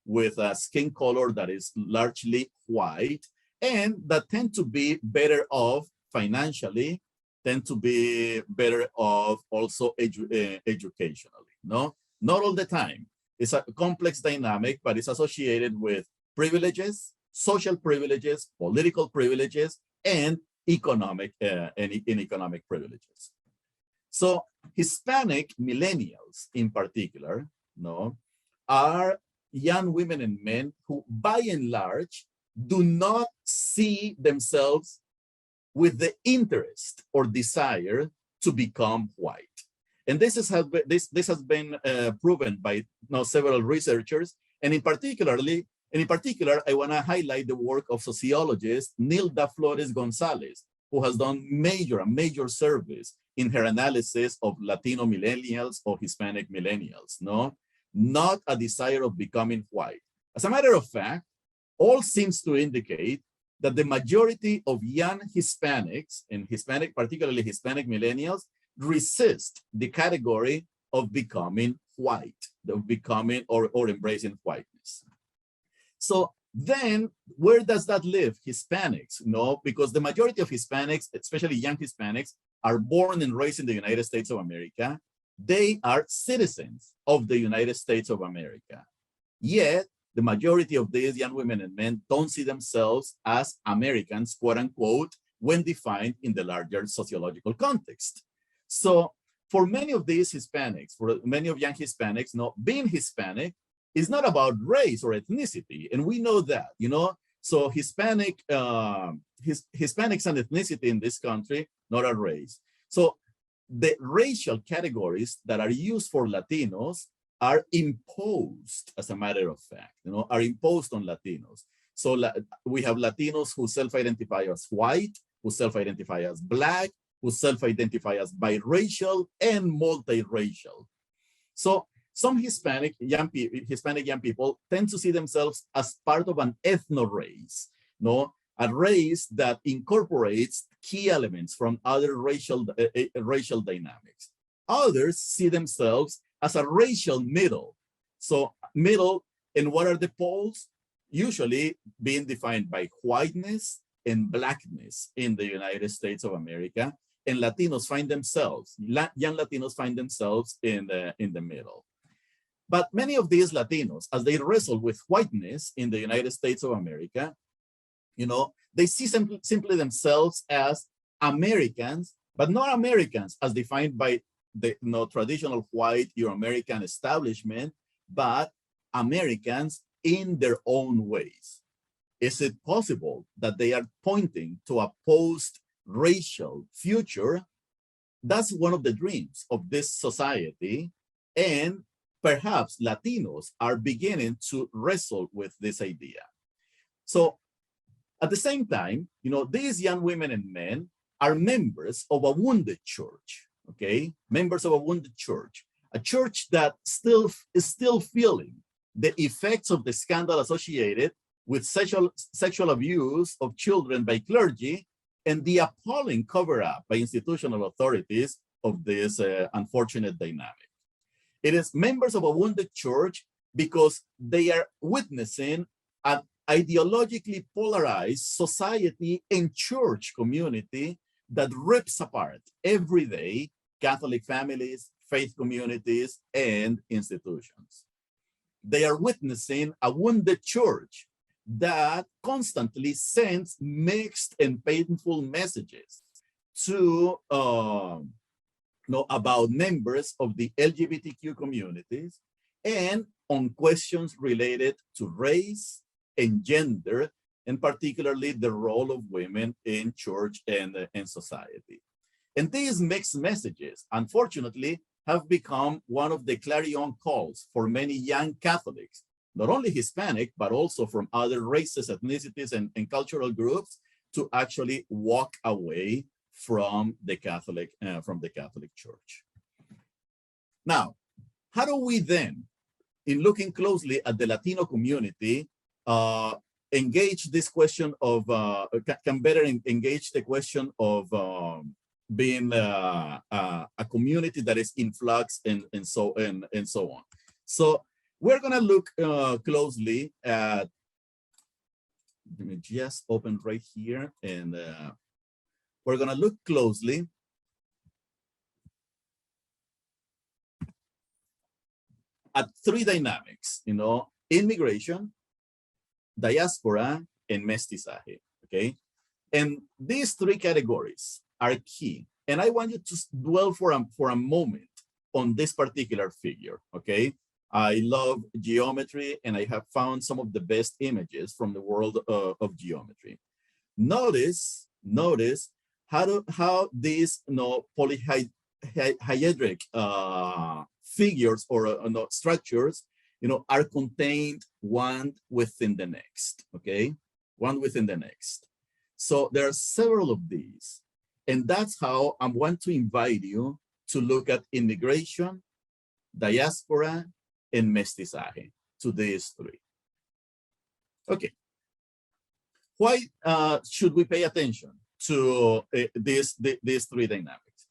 S2: with a skin color that is largely white, and that tend to be better off financially, tend to be better off also educationally, Not all the time. It's a complex dynamic, but it's associated with privileges, social privileges, political privileges, and economic privileges. So Hispanic millennials in particular, are young women and men who by and large do not see themselves with the interest or desire to become white. And this has been proven by several researchers, and in particular, I want to highlight the work of sociologist Nilda Flores Gonzalez, who has done a major service in her analysis of Latino millennials or Hispanic millennials, not a desire of becoming white. As a matter of fact, all seems to indicate that the majority of young Hispanics, and particularly Hispanic millennials, resist the category of becoming white, of becoming or embracing whiteness. So then where does that leave Hispanics? Because the majority of Hispanics, especially young Hispanics, are born and raised in the United States of America. They are citizens of the United States of America. Yet the majority of these young women and men don't see themselves as Americans, quote unquote, when defined in the larger sociological context. So for many of these Hispanics, for many of young Hispanics, being Hispanic is not about race or ethnicity. And we know that, so Hispanics and ethnicity in this country, not a race. So the racial categories that are used for Latinos are imposed, as a matter of fact, are imposed on Latinos. So we have Latinos who self-identify as white, who self-identify as Black, who self-identify as biracial and multiracial. So some Hispanic young people tend to see themselves as part of an ethno-race, a race that incorporates key elements from other racial dynamics. Others see themselves as a racial middle. So middle, and what are the poles? Usually being defined by whiteness and Blackness in the United States of America, and Latinos find themselves, young Latinos find themselves in the middle. But many of these Latinos, as they wrestle with whiteness in the United States of America, they see simply themselves as Americans, but not Americans as defined by the traditional white Euro-American establishment, but Americans in their own ways. Is it possible that they are pointing to a post-racial future? That's one of the dreams of this society, and perhaps Latinos are beginning to wrestle with this idea. So at the same time, these young women and men are members of a wounded church, okay? Members of a wounded church, a church that is still feeling the effects of the scandal associated with sexual abuse of children by clergy and the appalling cover-up by institutional authorities of this unfortunate dynamic. It is members of a wounded church because they are witnessing an ideologically polarized society and church community that rips apart every day Catholic families, faith communities, and institutions. They are witnessing a wounded church that constantly sends mixed and painful messages to about members of the LGBTQ communities and on questions related to race and gender and particularly the role of women in church and society. And these mixed messages, unfortunately, have become one of the clarion calls for many young Catholics, not only Hispanic, but also from other races, ethnicities, and cultural groups, to actually walk away from the Catholic Church. Now, how do we then, in looking closely at the Latino community, engage this question of, can better engage the question of being a community that is in flux and so on. So we're gonna look closely at, let me just open right here, and we're gonna look closely at three dynamics, immigration, diaspora, and mestizaje, okay? And these three categories are key. And I want you to dwell for a moment on this particular figure, okay? I love geometry, and I have found some of the best images from the world of geometry. Notice how these polyhedric figures or structures, are contained one within the next, okay? One within the next. So there are several of these. And that's how I want to invite you to look at immigration, diaspora, and mestizaje, to these three. Okay. Why should we pay attention to these three dynamics?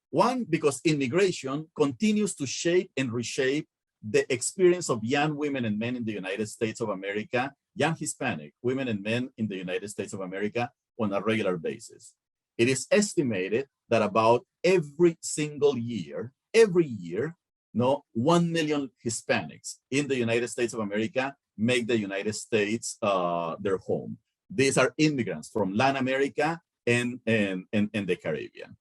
S2: One, because immigration continues to shape and reshape the experience of young women and men in the United States of America, young Hispanic women and men in the United States of America on a regular basis. It is estimated that about every single year, 1 million Hispanics in the United States of America make the United States their home. These are immigrants from Latin America and the Caribbean.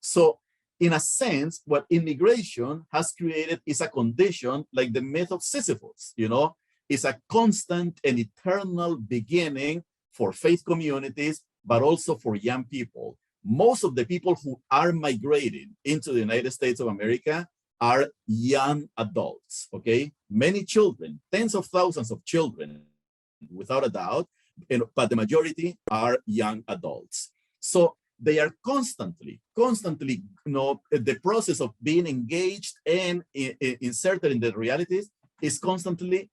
S2: So in a sense, what immigration has created is a condition like the myth of Sisyphus, is a constant and eternal beginning for faith communities, but also for young people. Most of the people who are migrating into the United States of America are young adults, okay? Many children, tens of thousands of children, without a doubt, but the majority are young adults. So they are constantly, the process of being engaged and inserted in the realities is constantly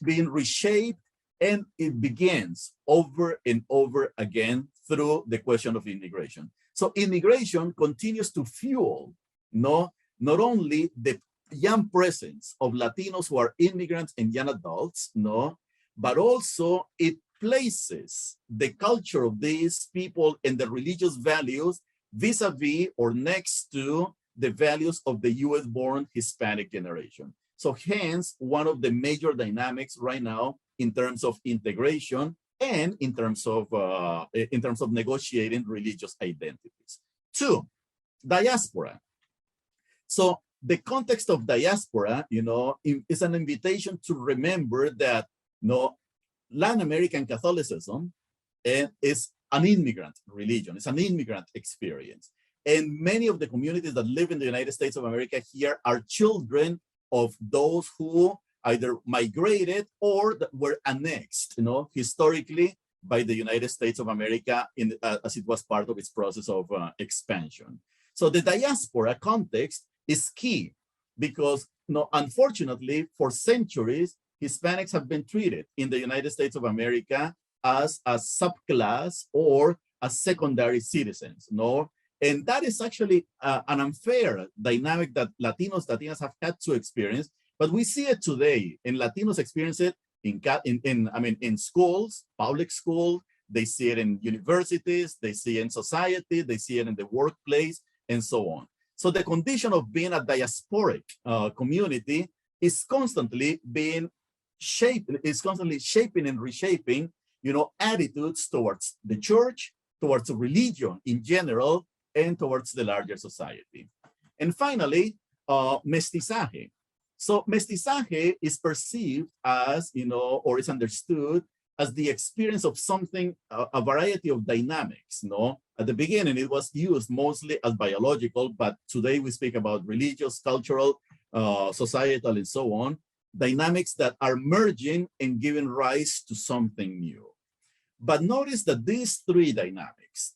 S2: being reshaped, and it begins over and over again through the question of immigration. So immigration continues to fuel, not only the young presence of Latinos who are immigrants and young adults, but also it places the culture of these people and the religious values vis-a-vis or next to the values of the US-born Hispanic generation. So hence, one of the major dynamics right now in terms of integration and in terms of negotiating religious identities. Two, diaspora. So the context of diaspora, is an invitation to remember that Latin American Catholicism is an immigrant religion. It's an immigrant experience. And many of the communities that live in the United States of America here are children of those who either migrated or that were annexed, historically by the United States of America as it was part of its process of expansion. So the diaspora context is key because, unfortunately, for centuries, Hispanics have been treated in the United States of America as a subclass or as secondary citizens, And that is actually an unfair dynamic that Latinas have had to experience, but we see it today, and Latinos experience it in schools, public schools, they see it in universities, they see it in society, they see it in the workplace, and so on. So the condition of being a diasporic community is constantly being shaping and reshaping, attitudes towards the church, towards religion in general, and towards the larger society. And finally, mestizaje. So mestizaje is perceived as, or is understood as the experience of something, a variety of dynamics, no? At the beginning, it was used mostly as biological, but today we speak about religious, cultural, societal, and so on, dynamics that are merging and giving rise to something new. But notice that these three dynamics,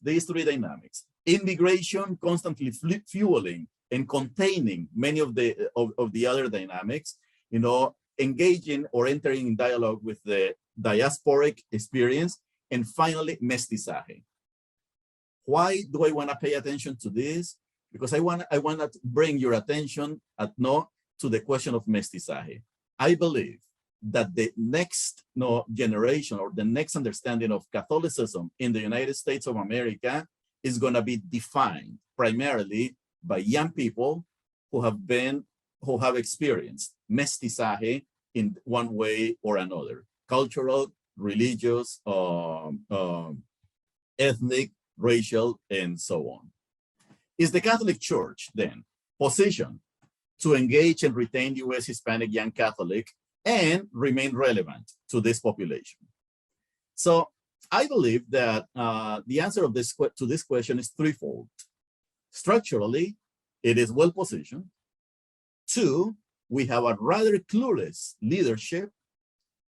S2: immigration constantly fueling and containing many of the other dynamics, you know, engaging or entering in dialogue with the diasporic experience, and finally, mestizaje. Why do I want to pay attention to this? Because I want to bring your attention to the question of mestizaje. I believe that the next generation or the next understanding of Catholicism in the United States of America is going to be defined primarily by young people who have experienced mestizaje in one way or another: cultural, religious, ethnic, racial, and so on. Is the Catholic Church then positioned to engage and retain U.S. Hispanic young Catholic and remain relevant to this population? So I believe that the answer to this question is threefold. Structurally, it is well positioned. 2, we have a rather clueless leadership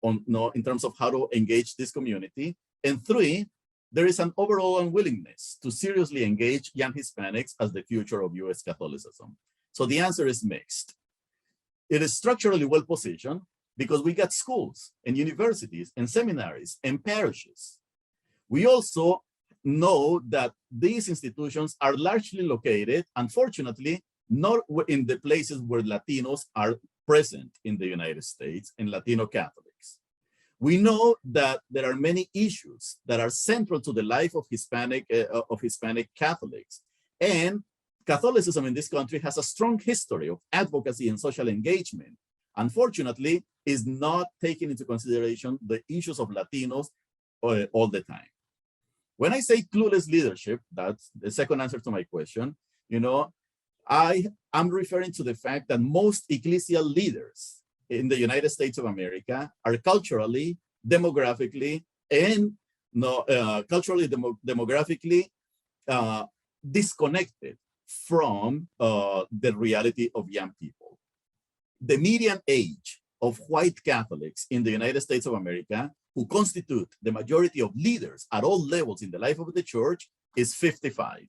S2: in terms of how to engage this community. And 3, there is an overall unwillingness to seriously engage young Hispanics as the future of U.S. Catholicism. So the answer is mixed. It is structurally well positioned because we got schools and universities and seminaries and parishes. We also know that these institutions are largely located, unfortunately, not in the places where Latinos are present in the United States and Latino Catholics. We know that there are many issues that are central to the life of Hispanic Catholics, and Catholicism in this country has a strong history of advocacy and social engagement. Unfortunately, is not taking into consideration the issues of Latinos all the time. When I say clueless leadership, that's the second answer to my question, you know, I'm referring to the fact that most ecclesial leaders in the United States of America are culturally, demographically, and demographically disconnected from the reality of young people. The median age of white Catholics in the United States of America, who constitute the majority of leaders at all levels in the life of the church, is 55.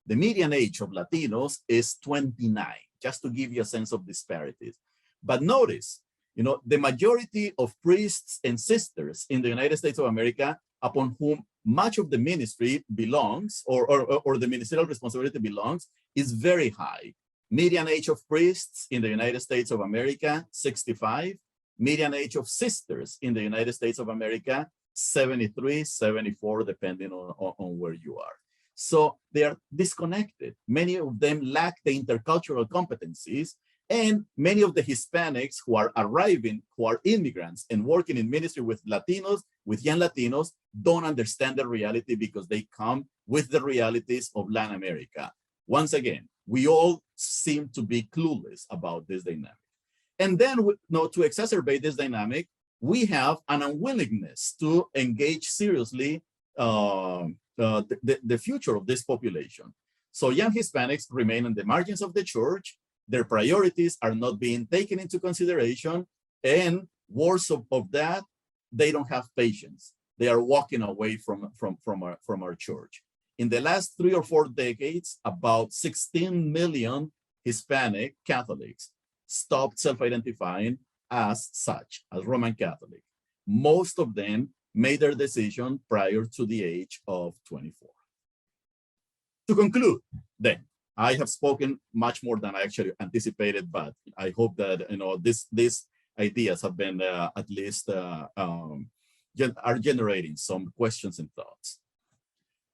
S2: The median age of Latinos is 29, just to give you a sense of disparities. But notice, you know, the majority of priests and sisters in the United States of America, upon whom much of the ministry belongs, or the ministerial responsibility belongs, is very high. Median age of priests in the United States of America, 65. Median age of sisters in the United States of America, 73, 74, depending on where you are. So they are disconnected. Many of them lack the intercultural competencies, and many of the Hispanics who are arriving, who are immigrants and working in ministry with Latinos, with young Latinos, don't understand the reality because they come with the realities of Latin America. Once again, we all seem to be clueless about this dynamic. And then, to exacerbate this dynamic, we have an unwillingness to engage seriously the future of this population. So young Hispanics remain on the margins of the church. Their priorities are not being taken into consideration, and worse of that, they don't have patience. They are walking away from our church. In the last 3 or 4 decades, about 16 million Hispanic Catholics stopped self-identifying as such, as Roman Catholic. Most of them made their decision prior to the age of 24. To conclude, then, I have spoken much more than I actually anticipated, but I hope that these ideas have been at least are generating some questions and thoughts.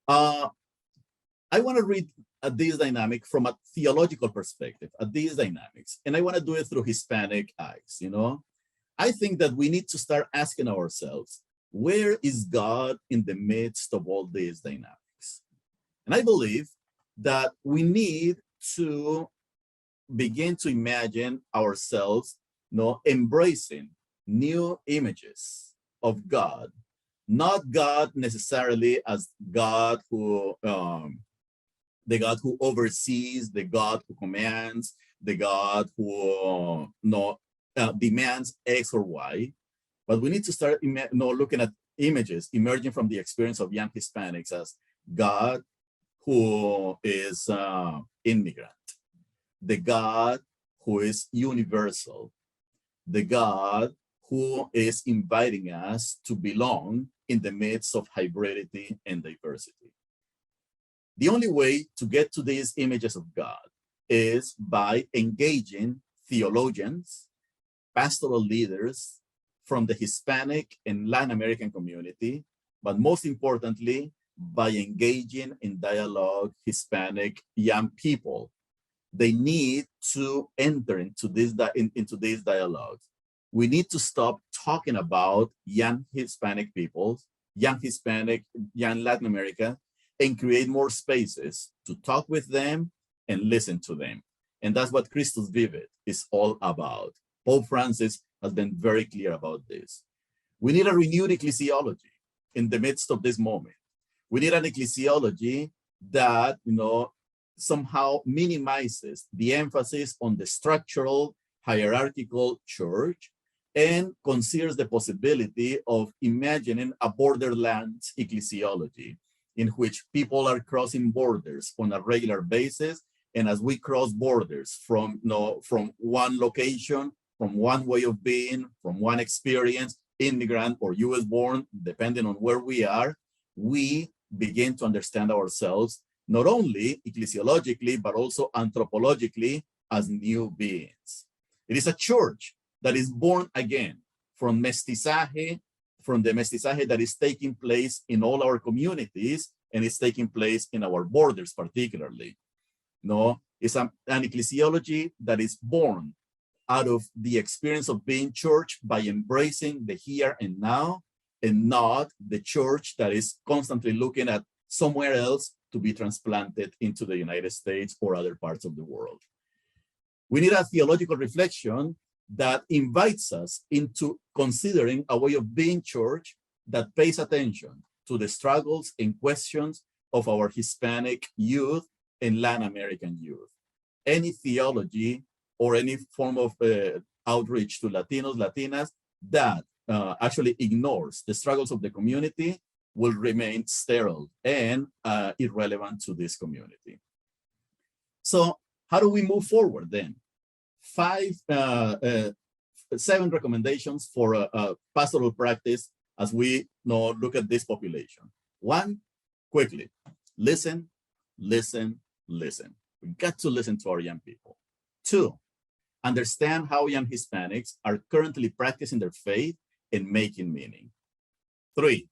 S2: I want to read at this dynamic from a theological perspective, at these dynamics, and I want to do it through Hispanic eyes. I think that we need to start asking ourselves, where is God in the midst of all these dynamics? And I believe that we need to begin to imagine ourselves embracing new images of God Not God necessarily as God who, the God who oversees, the God who commands, the God who demands X or Y, but we need to start looking at images emerging from the experience of young Hispanics as God who is immigrant, the God who is universal, the God who is inviting us to belong in the midst of hybridity and diversity. The only way to get to these images of God is by engaging theologians, pastoral leaders from the Hispanic and Latin American community, but most importantly, by engaging in dialogue Hispanic young people. They need to enter into these dialogues. We need to stop talking about young Hispanic people, young Latin America, and create more spaces to talk with them and listen to them. And that's what Christus Vivit is all about. Pope Francis has been very clear about this. We need a renewed ecclesiology in the midst of this moment. We need an ecclesiology that, somehow minimizes the emphasis on the structural, hierarchical church and considers the possibility of imagining a borderlands ecclesiology in which people are crossing borders on a regular basis. And as we cross borders from one location, from one way of being, from one experience, immigrant or US born, depending on where we are, we begin to understand ourselves not only ecclesiologically, but also anthropologically as new beings. It is a church that is born again from mestizaje, from the mestizaje that is taking place in all our communities and is taking place in our borders particularly. It's an ecclesiology that is born out of the experience of being church by embracing the here and now, and not the church that is constantly looking at somewhere else to be transplanted into the United States or other parts of the world. We need a theological reflection that invites us into considering a way of being church that pays attention to the struggles and questions of our Hispanic youth and Latin American youth. Any theology or any form of outreach to Latinos, Latinas that actually ignores the struggles of the community will remain sterile and irrelevant to this community. So how do we move forward then? 7 recommendations for pastoral practice as we look at this population. 1, quickly, listen, listen, listen. We got to listen to our young people. 2, understand how young Hispanics are currently practicing their faith and making meaning. 3,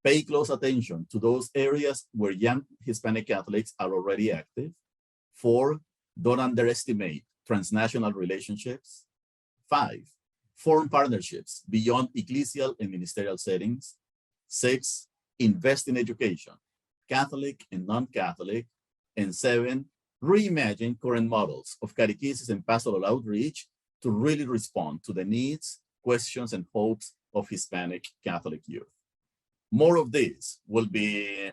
S2: pay close attention to those areas where young Hispanic Catholics are already active. 4, don't underestimate transnational relationships. 5, form partnerships beyond ecclesial and ministerial settings. 6, invest in education, Catholic and non-Catholic. And 7, reimagine current models of catechesis and pastoral outreach to really respond to the needs, questions, and hopes of Hispanic Catholic youth. More of these will be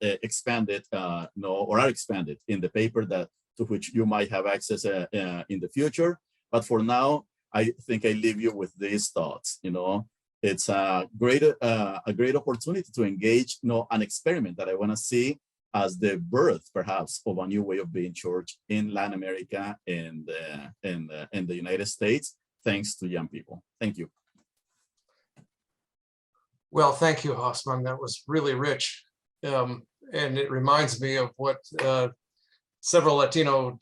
S2: expanded, or are expanded in the paper to which you might have access in the future. But for now, I think I leave you with these thoughts. It's a great opportunity to engage, an experiment that I want to see as the birth, perhaps, of a new way of being church in Latin America and the United States, thanks to young people. Thank you.
S1: Well, thank you, Hosffman. That was really rich. And it reminds me of what several Latino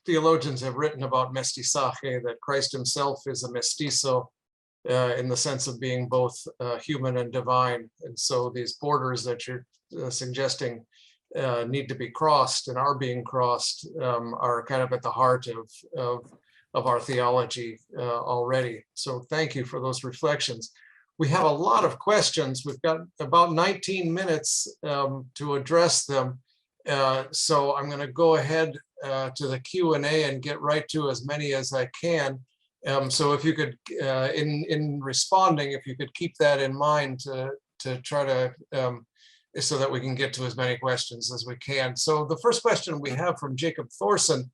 S1: theologians have written about mestizaje, that Christ himself is a mestizo in the sense of being both human and divine. And so these borders that you're suggesting need to be crossed and are being crossed are kind of at the heart of our theology already. So thank you for those reflections. We have a lot of questions. We've got about 19 minutes to address them. So I'm going to go ahead to the Q&A and get right to as many as I can. So if you could, in responding, if you could keep that in mind to try to, so that we can get to as many questions as we can. So the first question we have from Jacob Thorson,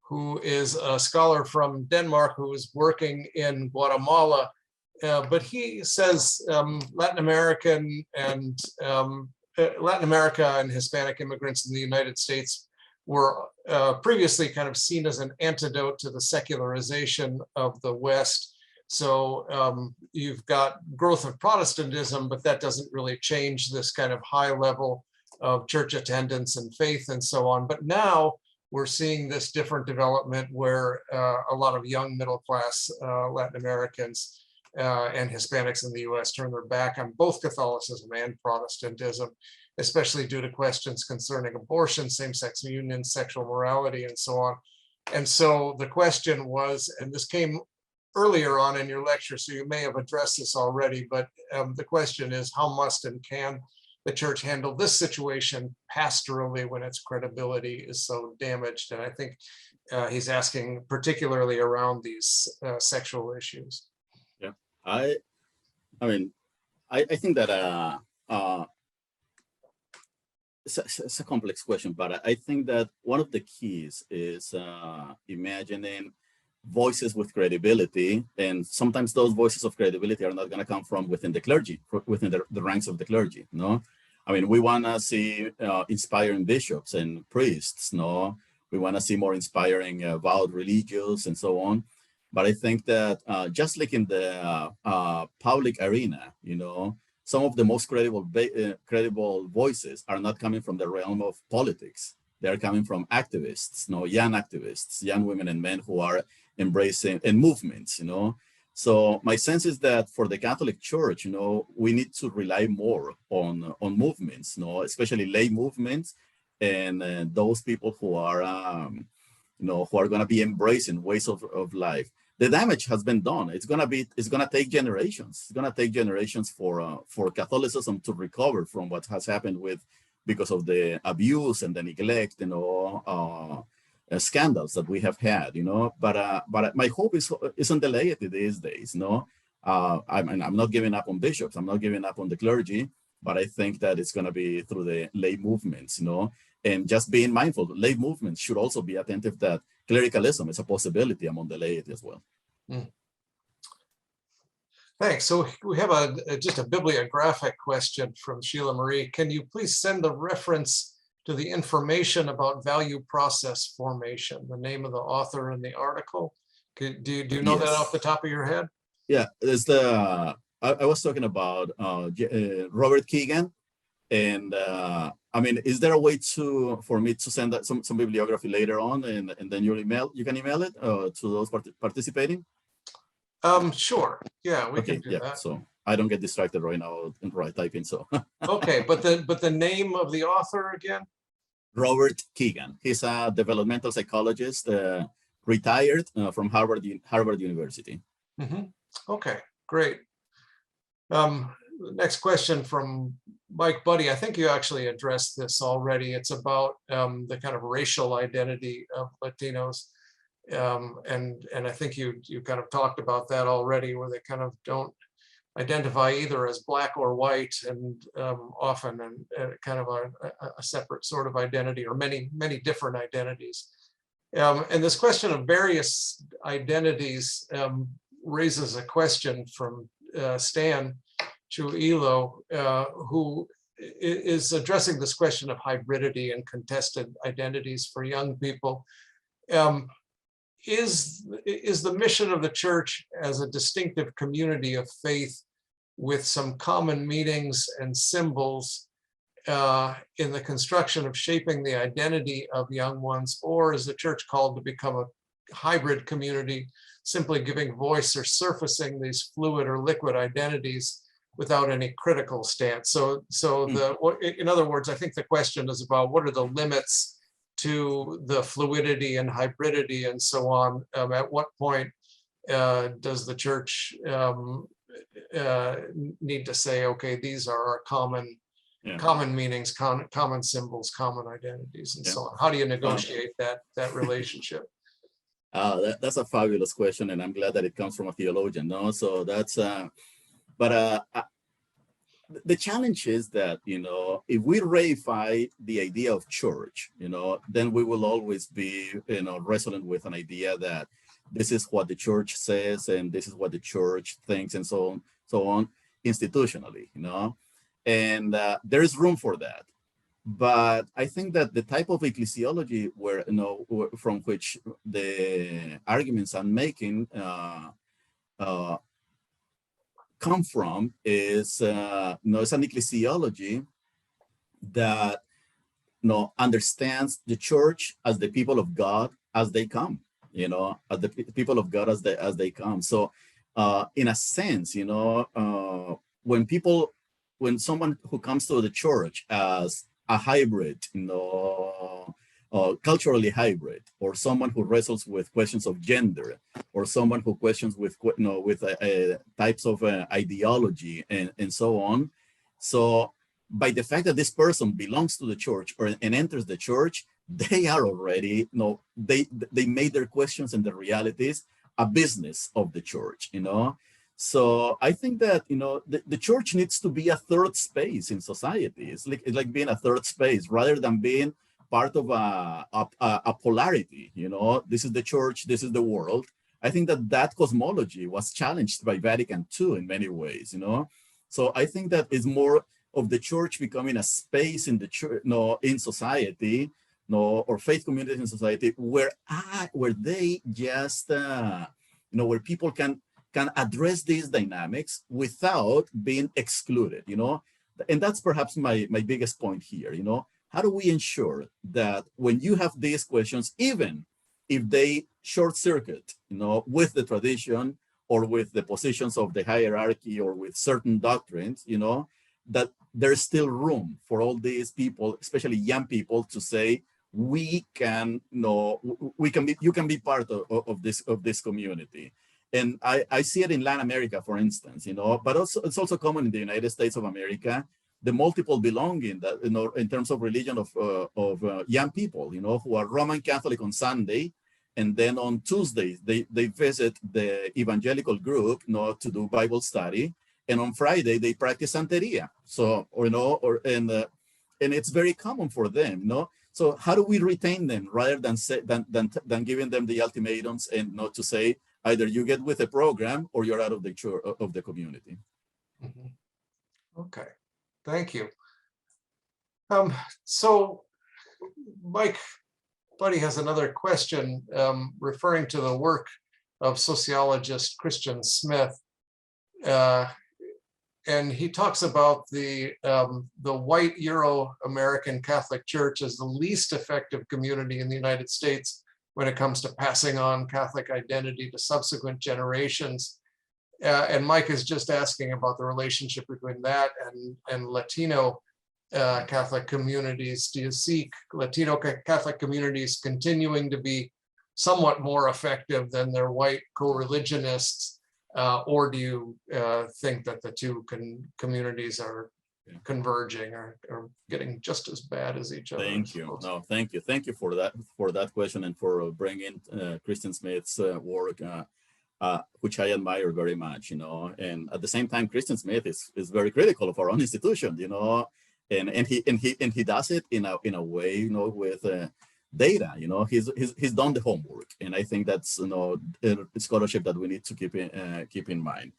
S1: who is a scholar from Denmark who is working in Guatemala, but he says Latin America and Hispanic immigrants in the United States were previously kind of seen as an antidote to the secularization of the West. So you've got growth of Protestantism, but that doesn't really change this kind of high level of church attendance and faith and so on. But now we're seeing this different development where a lot of young middle class Latin Americans and Hispanics in the US turn their back on both Catholicism and Protestantism, especially due to questions concerning abortion, same-sex unions, sexual morality, and so on. And so the question was, and this came earlier on in your lecture, so you may have addressed this already, but the question is, how must and can the church handle this situation pastorally when its credibility is so damaged? And I think he's asking particularly around these sexual issues.
S2: Yeah, I mean, I think that it's a complex question, but I think that one of the keys is imagining voices with credibility, and sometimes those voices of credibility are not going to come from within the clergy, within the ranks of the clergy. No, I mean, we want to see inspiring bishops and priests. No, we want to see more inspiring vowed religious and so on. But I think that just like in the public arena, you know, some of the most credible voices are not coming from the realm of politics. They're coming from activists, you know, young activists, young women and men who are embracing and movements, you know. So my sense is that for the Catholic Church, you know, we need to rely more on movements, you know, especially lay movements, and those people who are, you know, who are going to be embracing ways of life. The damage has been done. It's going to take generations. It's going to take generations for Catholicism to recover from what has happened because of the abuse and the neglect, you know, scandals that we have had, you know. But my hope is on the laity these days, you know. I'm not giving up on bishops. I'm not giving up on the clergy, but I think that it's going to be through the lay movements, you know, and just being mindful. Lay movements should also be attentive that clericalism is a possibility among the laity as well.
S1: Mm. Thanks. So we have just a bibliographic question from Sheila Marie. Can you please send a reference to the information about value process formation, the name of the author in the article? Do you know that off the top of your head?
S2: Yeah, there's I was talking about Robert Keegan, and I mean, is there a way for me to send that some bibliography later on, and then you can email it to those participating?
S1: Sure. Yeah, we can do that.
S2: So I don't get distracted right now and typing. So
S1: okay, but the name of the author again?
S2: Robert Keegan. He's a developmental psychologist, retired from Harvard University.
S1: Mm-hmm. Okay, great. Next question from Mike Buddy. I think you actually addressed this already. It's about the kind of racial identity of Latinos. And I think you kind of talked about that already, where they kind of don't identify either as black or white, and often kind of a separate sort of identity, or many different identities. And this question of various identities raises a question from Stan Chuilo, who is addressing this question of hybridity and contested identities for young people. Is the mission of the church as a distinctive community of faith with some common meanings and symbols in the construction of shaping the identity of young ones, or is the church called to become a hybrid community, simply giving voice or surfacing these fluid or liquid identities without any critical stance? So in other words, I think the question is about what are the limits to the fluidity and hybridity and so on. At what point does the church need to say, okay, these are our common meanings, common symbols, common identities, and so on? How do you negotiate that relationship?
S2: That's a fabulous question, and I'm glad that it comes from a theologian. No, so that's but the challenge is that, if we reify the idea of church, then we will always be, resonant with an idea that this is what the church says and this is what the church thinks and so on, institutionally, and there is room for that. But I think that the type of ecclesiology from which the arguments I'm making come from is it's an ecclesiology that understands the church as the people of God as they come, as the people of God as they come. So in a sense, when someone who comes to the church as a hybrid, culturally hybrid, or someone who wrestles with questions of gender, or someone who questions with types of ideology and so on. So by the fact that this person belongs to the church and enters the church, they are already, they made their questions and their realities a business of the church, So I think that, the church needs to be a third space in society. It's like being a third space rather than being part of a polarity, this is the church, this is the world. I think that cosmology was challenged by Vatican II in many ways, So I think that it's more of the church becoming a space in the church, in society, or faith communities in society where they just, where people can address these dynamics without being excluded, and that's perhaps my biggest point here, How do we ensure that when you have these questions, even if they short circuit, with the tradition or with the positions of the hierarchy or with certain doctrines, that there's still room for all these people, especially young people, to say, you can be part of this community. And I see it in Latin America, for instance, but also it's also common in the United States of America, the multiple belonging that, in terms of religion of young people, who are Roman Catholic on Sunday, and then on Tuesdays they visit the evangelical group, to do Bible study, and on Friday they practice Santeria. So, and it's very common for them, So how do we retain them rather than giving them the ultimatums and not to say either you get with the program or you're out of the church, of the community.
S1: Mm-hmm. Okay. Thank you. So Mike Buddy has another question referring to the work of sociologist Christian Smith. And he talks about the white Euro-American Catholic Church as the least effective community in the United States when it comes to passing on Catholic identity to subsequent generations. And Mike is just asking about the relationship between that and Latino Catholic communities. Do you see Latino Catholic communities continuing to be somewhat more effective than their white co-religionists? Or do you think that the two communities are converging or getting just as bad as each other?
S2: Thank you. No, thank you. Thank you for that question and for bringing Christian Smith's work, which I admire very much, And at the same time, Christian Smith is very critical of our own institution, and he does it in a way, with data, he's done the homework, and I think that's a scholarship that we need to keep in mind.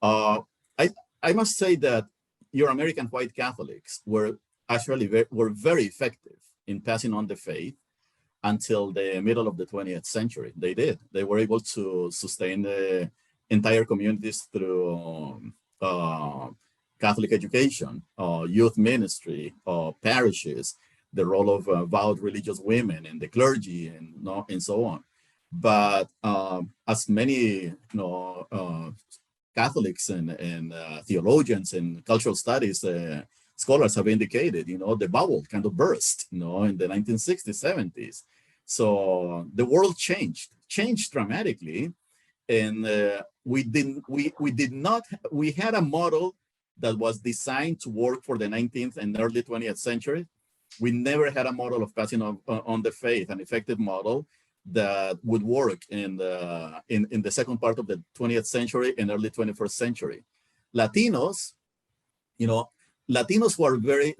S2: I must say that your American white Catholics were actually very effective in passing on the faith until the middle of the 20th century. They were able to sustain the entire communities through Catholic education, youth ministry, parishes, the role of vowed religious women and the clergy, and so on. But as many Catholics and theologians and cultural studies scholars have indicated, the bubble kind of burst, in the 1960s, 70s. So the world changed dramatically, and we had a model that was designed to work for the 19th and early 20th century. We never had a model of passing on the faith, an effective model. that would work in the second part of the 20th century and early 21st century. Latinos, Latinos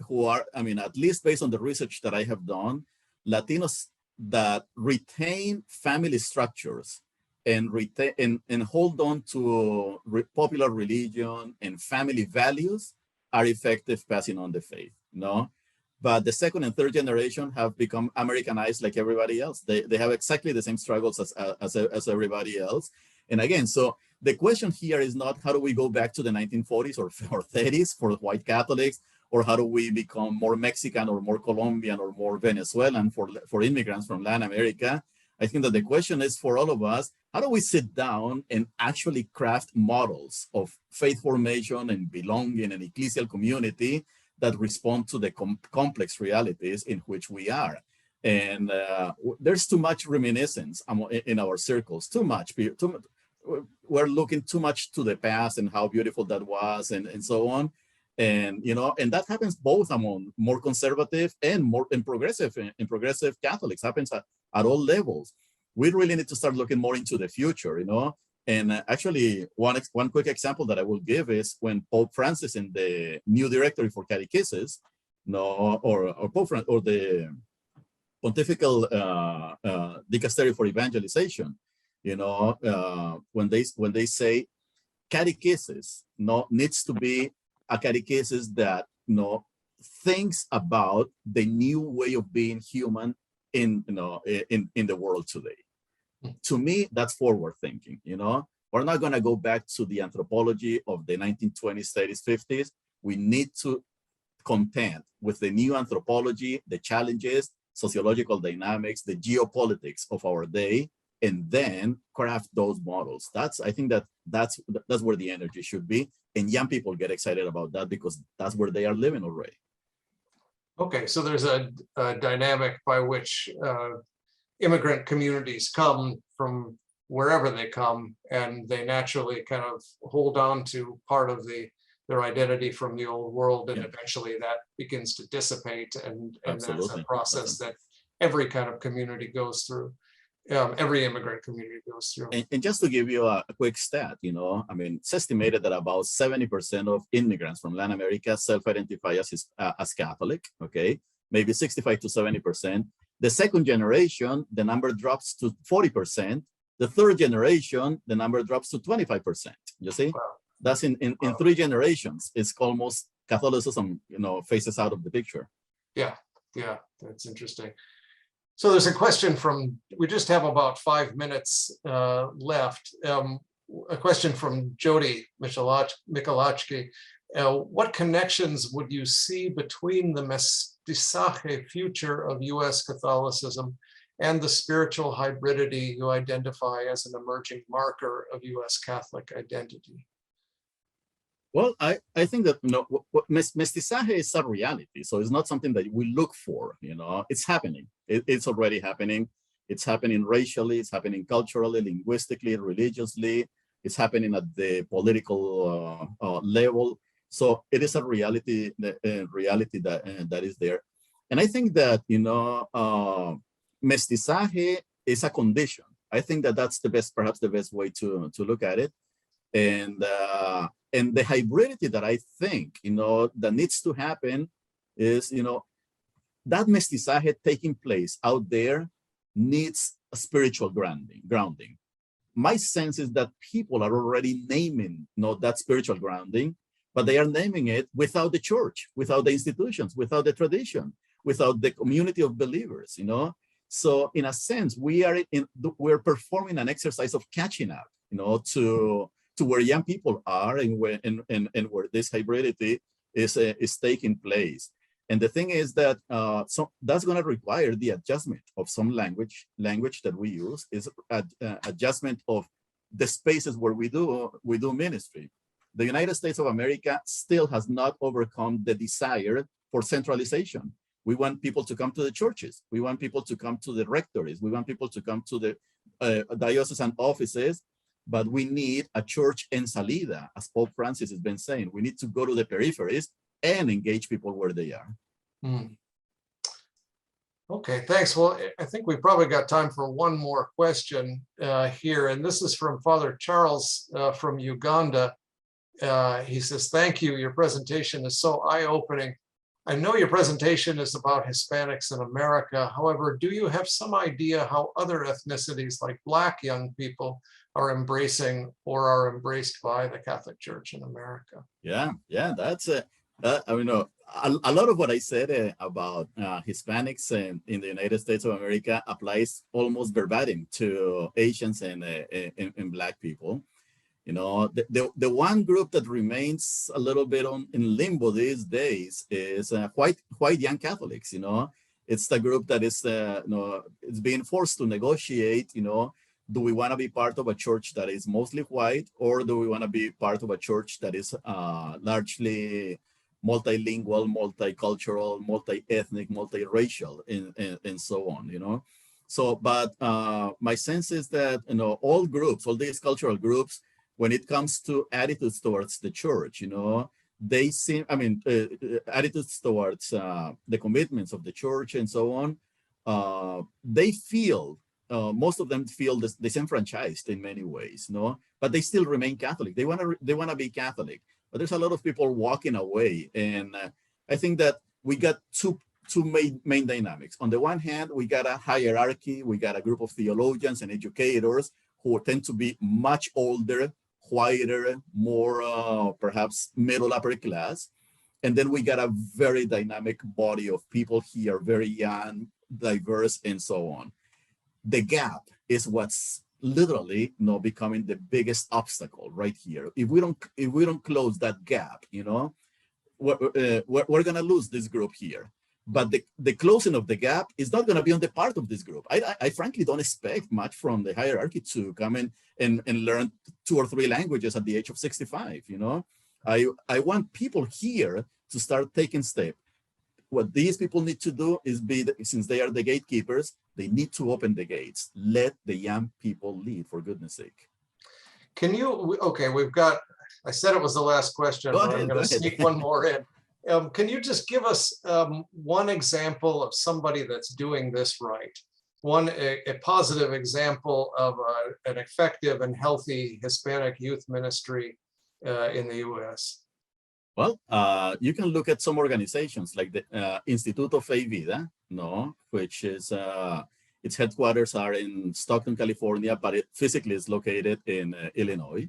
S2: who are, I mean, at least based on the research that I have done, Latinos that retain family structures and hold on to popular religion and family values are effective passing on the faith, But the second and third generation have become Americanized like everybody else. They have exactly the same struggles as everybody else. And again, so the question here is not how do we go back to the 1940s or 30s for white Catholics, or how do we become more Mexican or more Colombian or more Venezuelan for immigrants from Latin America. I think that the question is for all of us, how do we sit down and actually craft models of faith formation and belonging and ecclesial community that respond to the complex realities in which we are? And there's too much reminiscence in our circles, too much. We're looking too much to the past and how beautiful that was and so on. And, and that happens both among more conservative and progressive Catholics, happens at all levels. We really need to start looking more into the future, And actually, one quick example that I will give is when Pope Francis in the new directory for catechesis, or Pope Francis, or the Pontifical Dicastery for Evangelization, when they say catechesis, needs to be a catechesis that thinks about the new way of being human in the world today. To me, that's forward thinking. We're not going to go back to the anthropology of the 1920s, 30s, 50s. We need to contend with the new anthropology, the challenges, sociological dynamics, the geopolitics of our day, and then craft those models. I think that's where the energy should be. And young people get excited about that because that's where they are living already.
S1: Okay, so there's a dynamic by which immigrant communities come from wherever they come, and they naturally kind of hold on to part of their identity from the old world, and eventually that begins to dissipate, and that's a process that every kind of community goes through. Every immigrant community goes through.
S2: And just to give you a quick stat, I mean, it's estimated that about 70% of immigrants from Latin America self-identify as Catholic, okay? Maybe 65 to 70%. The second generation, the number drops to 40%. The third generation, the number drops to 25%. You see? Wow. That's in 3 generations. It's almost Catholicism, faces out of the picture.
S1: Yeah, that's interesting. So there's a question we just have about 5 minutes left. A question from Jody Michalachki. What connections would you see between the mestizaje future of US Catholicism and the spiritual hybridity you identify as an emerging marker of US Catholic identity?
S2: Well, I think that mestizaje is a reality, so it's not something that we look for. It's happening. It's already happening. It's happening racially. It's happening culturally, linguistically, religiously. It's happening at the political level. So it is a reality. That is there, and I think that mestizaje is a condition. I think that that's perhaps the best way to look at it, and the hybridity that I think, that needs to happen is, that mestizaje taking place out there needs a spiritual grounding. My sense is that people are already naming, that spiritual grounding, but they are naming it without the church, without the institutions, without the tradition, without the community of believers, So in a sense, we're performing an exercise of catching up, to where young people are and where this hybridity is taking place. And the thing is that so that's going to require the adjustment of some language that we use, is adjustment of the spaces where we do ministry. The United States of America still has not overcome the desire for centralization. We want people to come to the churches. We want people to come to the rectories. We want people to come to the diocesan offices. But we need a church en salida, as Pope Francis has been saying. We need to go to the peripheries and engage people where they are.
S1: Okay, thanks. Well, I think we probably got time for one more question here, and this is from Father Charles from Uganda. He says, thank you. Your presentation is so eye-opening. I know your presentation is about Hispanics in America. However, do you have some idea how other ethnicities like Black young people are embracing or are embraced by the Catholic Church in America?
S2: Yeah, that's it. I mean, a lot of what I said about Hispanics in the United States of America applies almost verbatim to Asians and Black people. You know, the one group that remains a little bit in limbo these days is white young Catholics. You know, it's the group that is it's being forced to negotiate. You know, do we want to be part of a church that is mostly white, or do we want to be part of a church that is largely multilingual, multicultural, multi-ethnic, multiracial, and so on? You know, so but my sense is that all groups, all these cultural groups, when it comes to attitudes towards the church, they seem, attitudes towards the commitments of the church and so on, they feel, most of them feel disenfranchised in many ways, but they still remain Catholic. They want to be Catholic, but there's a lot of people walking away. And I think that we got two main dynamics. On the one hand, we got a hierarchy, we got a group of theologians and educators who tend to be much older, whiter, more perhaps middle upper class. And then we got a very dynamic body of people here, very young, diverse, and so on. The gap is what's literally becoming the biggest obstacle right here. If we don't close that gap, we're gonna lose this group here. But the closing of the gap is not going to be on the part of this group. I frankly don't expect much from the hierarchy to come in and learn 2 or 3 languages at the age of 65. I want people here to start taking steps. What these people need to do is since they are the gatekeepers, they need to open the gates. Let the young people lead, for goodness sake.
S1: Can you, okay, I said it was the last question, but I'm going to sneak one more in. Can you just give us one example of somebody that's doing this right? A positive example of an effective and healthy Hispanic youth ministry in the US?
S2: Well, you can look at some organizations like the Instituto Fe y Vida, which is, its headquarters are in Stockton, California, but it physically is located in Illinois.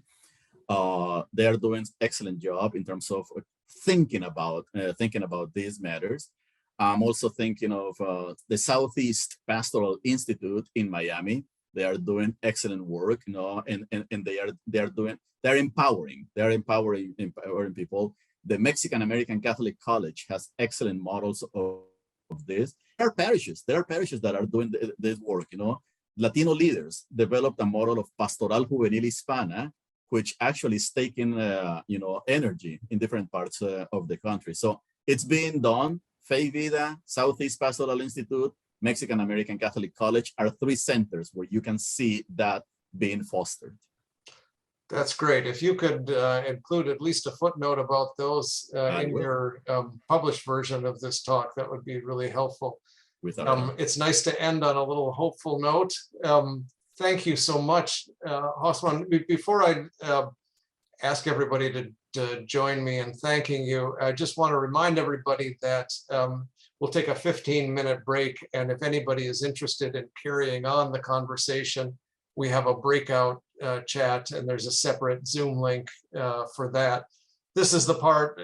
S2: They are doing an excellent job in terms of thinking about these matters. I'm also thinking of the Southeast Pastoral Institute in Miami. They are doing excellent work, and they're empowering people. The Mexican American Catholic College has excellent models of this. There are parishes that are doing this work. Latino leaders developed a model of Pastoral Juvenil Hispana, which actually is taking, energy in different parts of the country. So it's being done. Fe y Vida, Southeast Pastoral Institute, Mexican American Catholic College are 3 centers where you can see that being fostered.
S1: That's great. If you could include at least a footnote about those in your published version of this talk, that would be really helpful. It's nice to end on a little hopeful note. Thank you so much, Hosffman. Before I ask everybody to join me in thanking you, I just want to remind everybody that we'll take a 15-minute break. And if anybody is interested in carrying on the conversation, we have a breakout chat, and there's a separate Zoom link for that. This is the part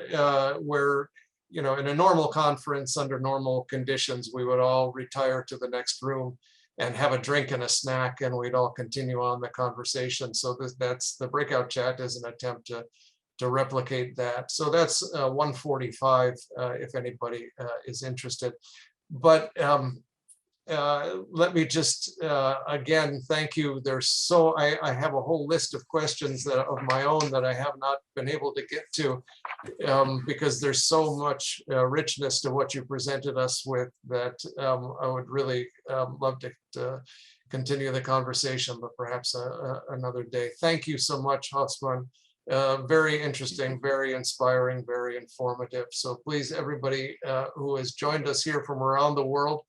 S1: where, in a normal conference under normal conditions, we would all retire to the next room and have a drink and a snack, and we'd all continue on the conversation. So that's the breakout chat is an attempt to replicate that. So that's 1:45 if anybody is interested. But let me just again thank you. I have a whole list of questions of my own that I have not been able to get to because there's so much richness to what you presented us with that I would really love to continue the conversation, but perhaps another day. Thank you so much, Hosffman. Very interesting, very inspiring, very informative. So please, everybody who has joined us here from around the world,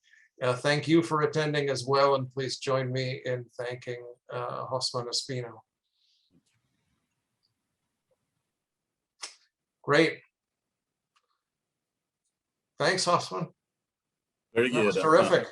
S1: Thank you for attending as well, and please join me in thanking Hosffman Ospino. Great. Thanks, Hosffman.
S2: Very
S1: That was
S2: good.
S1: terrific.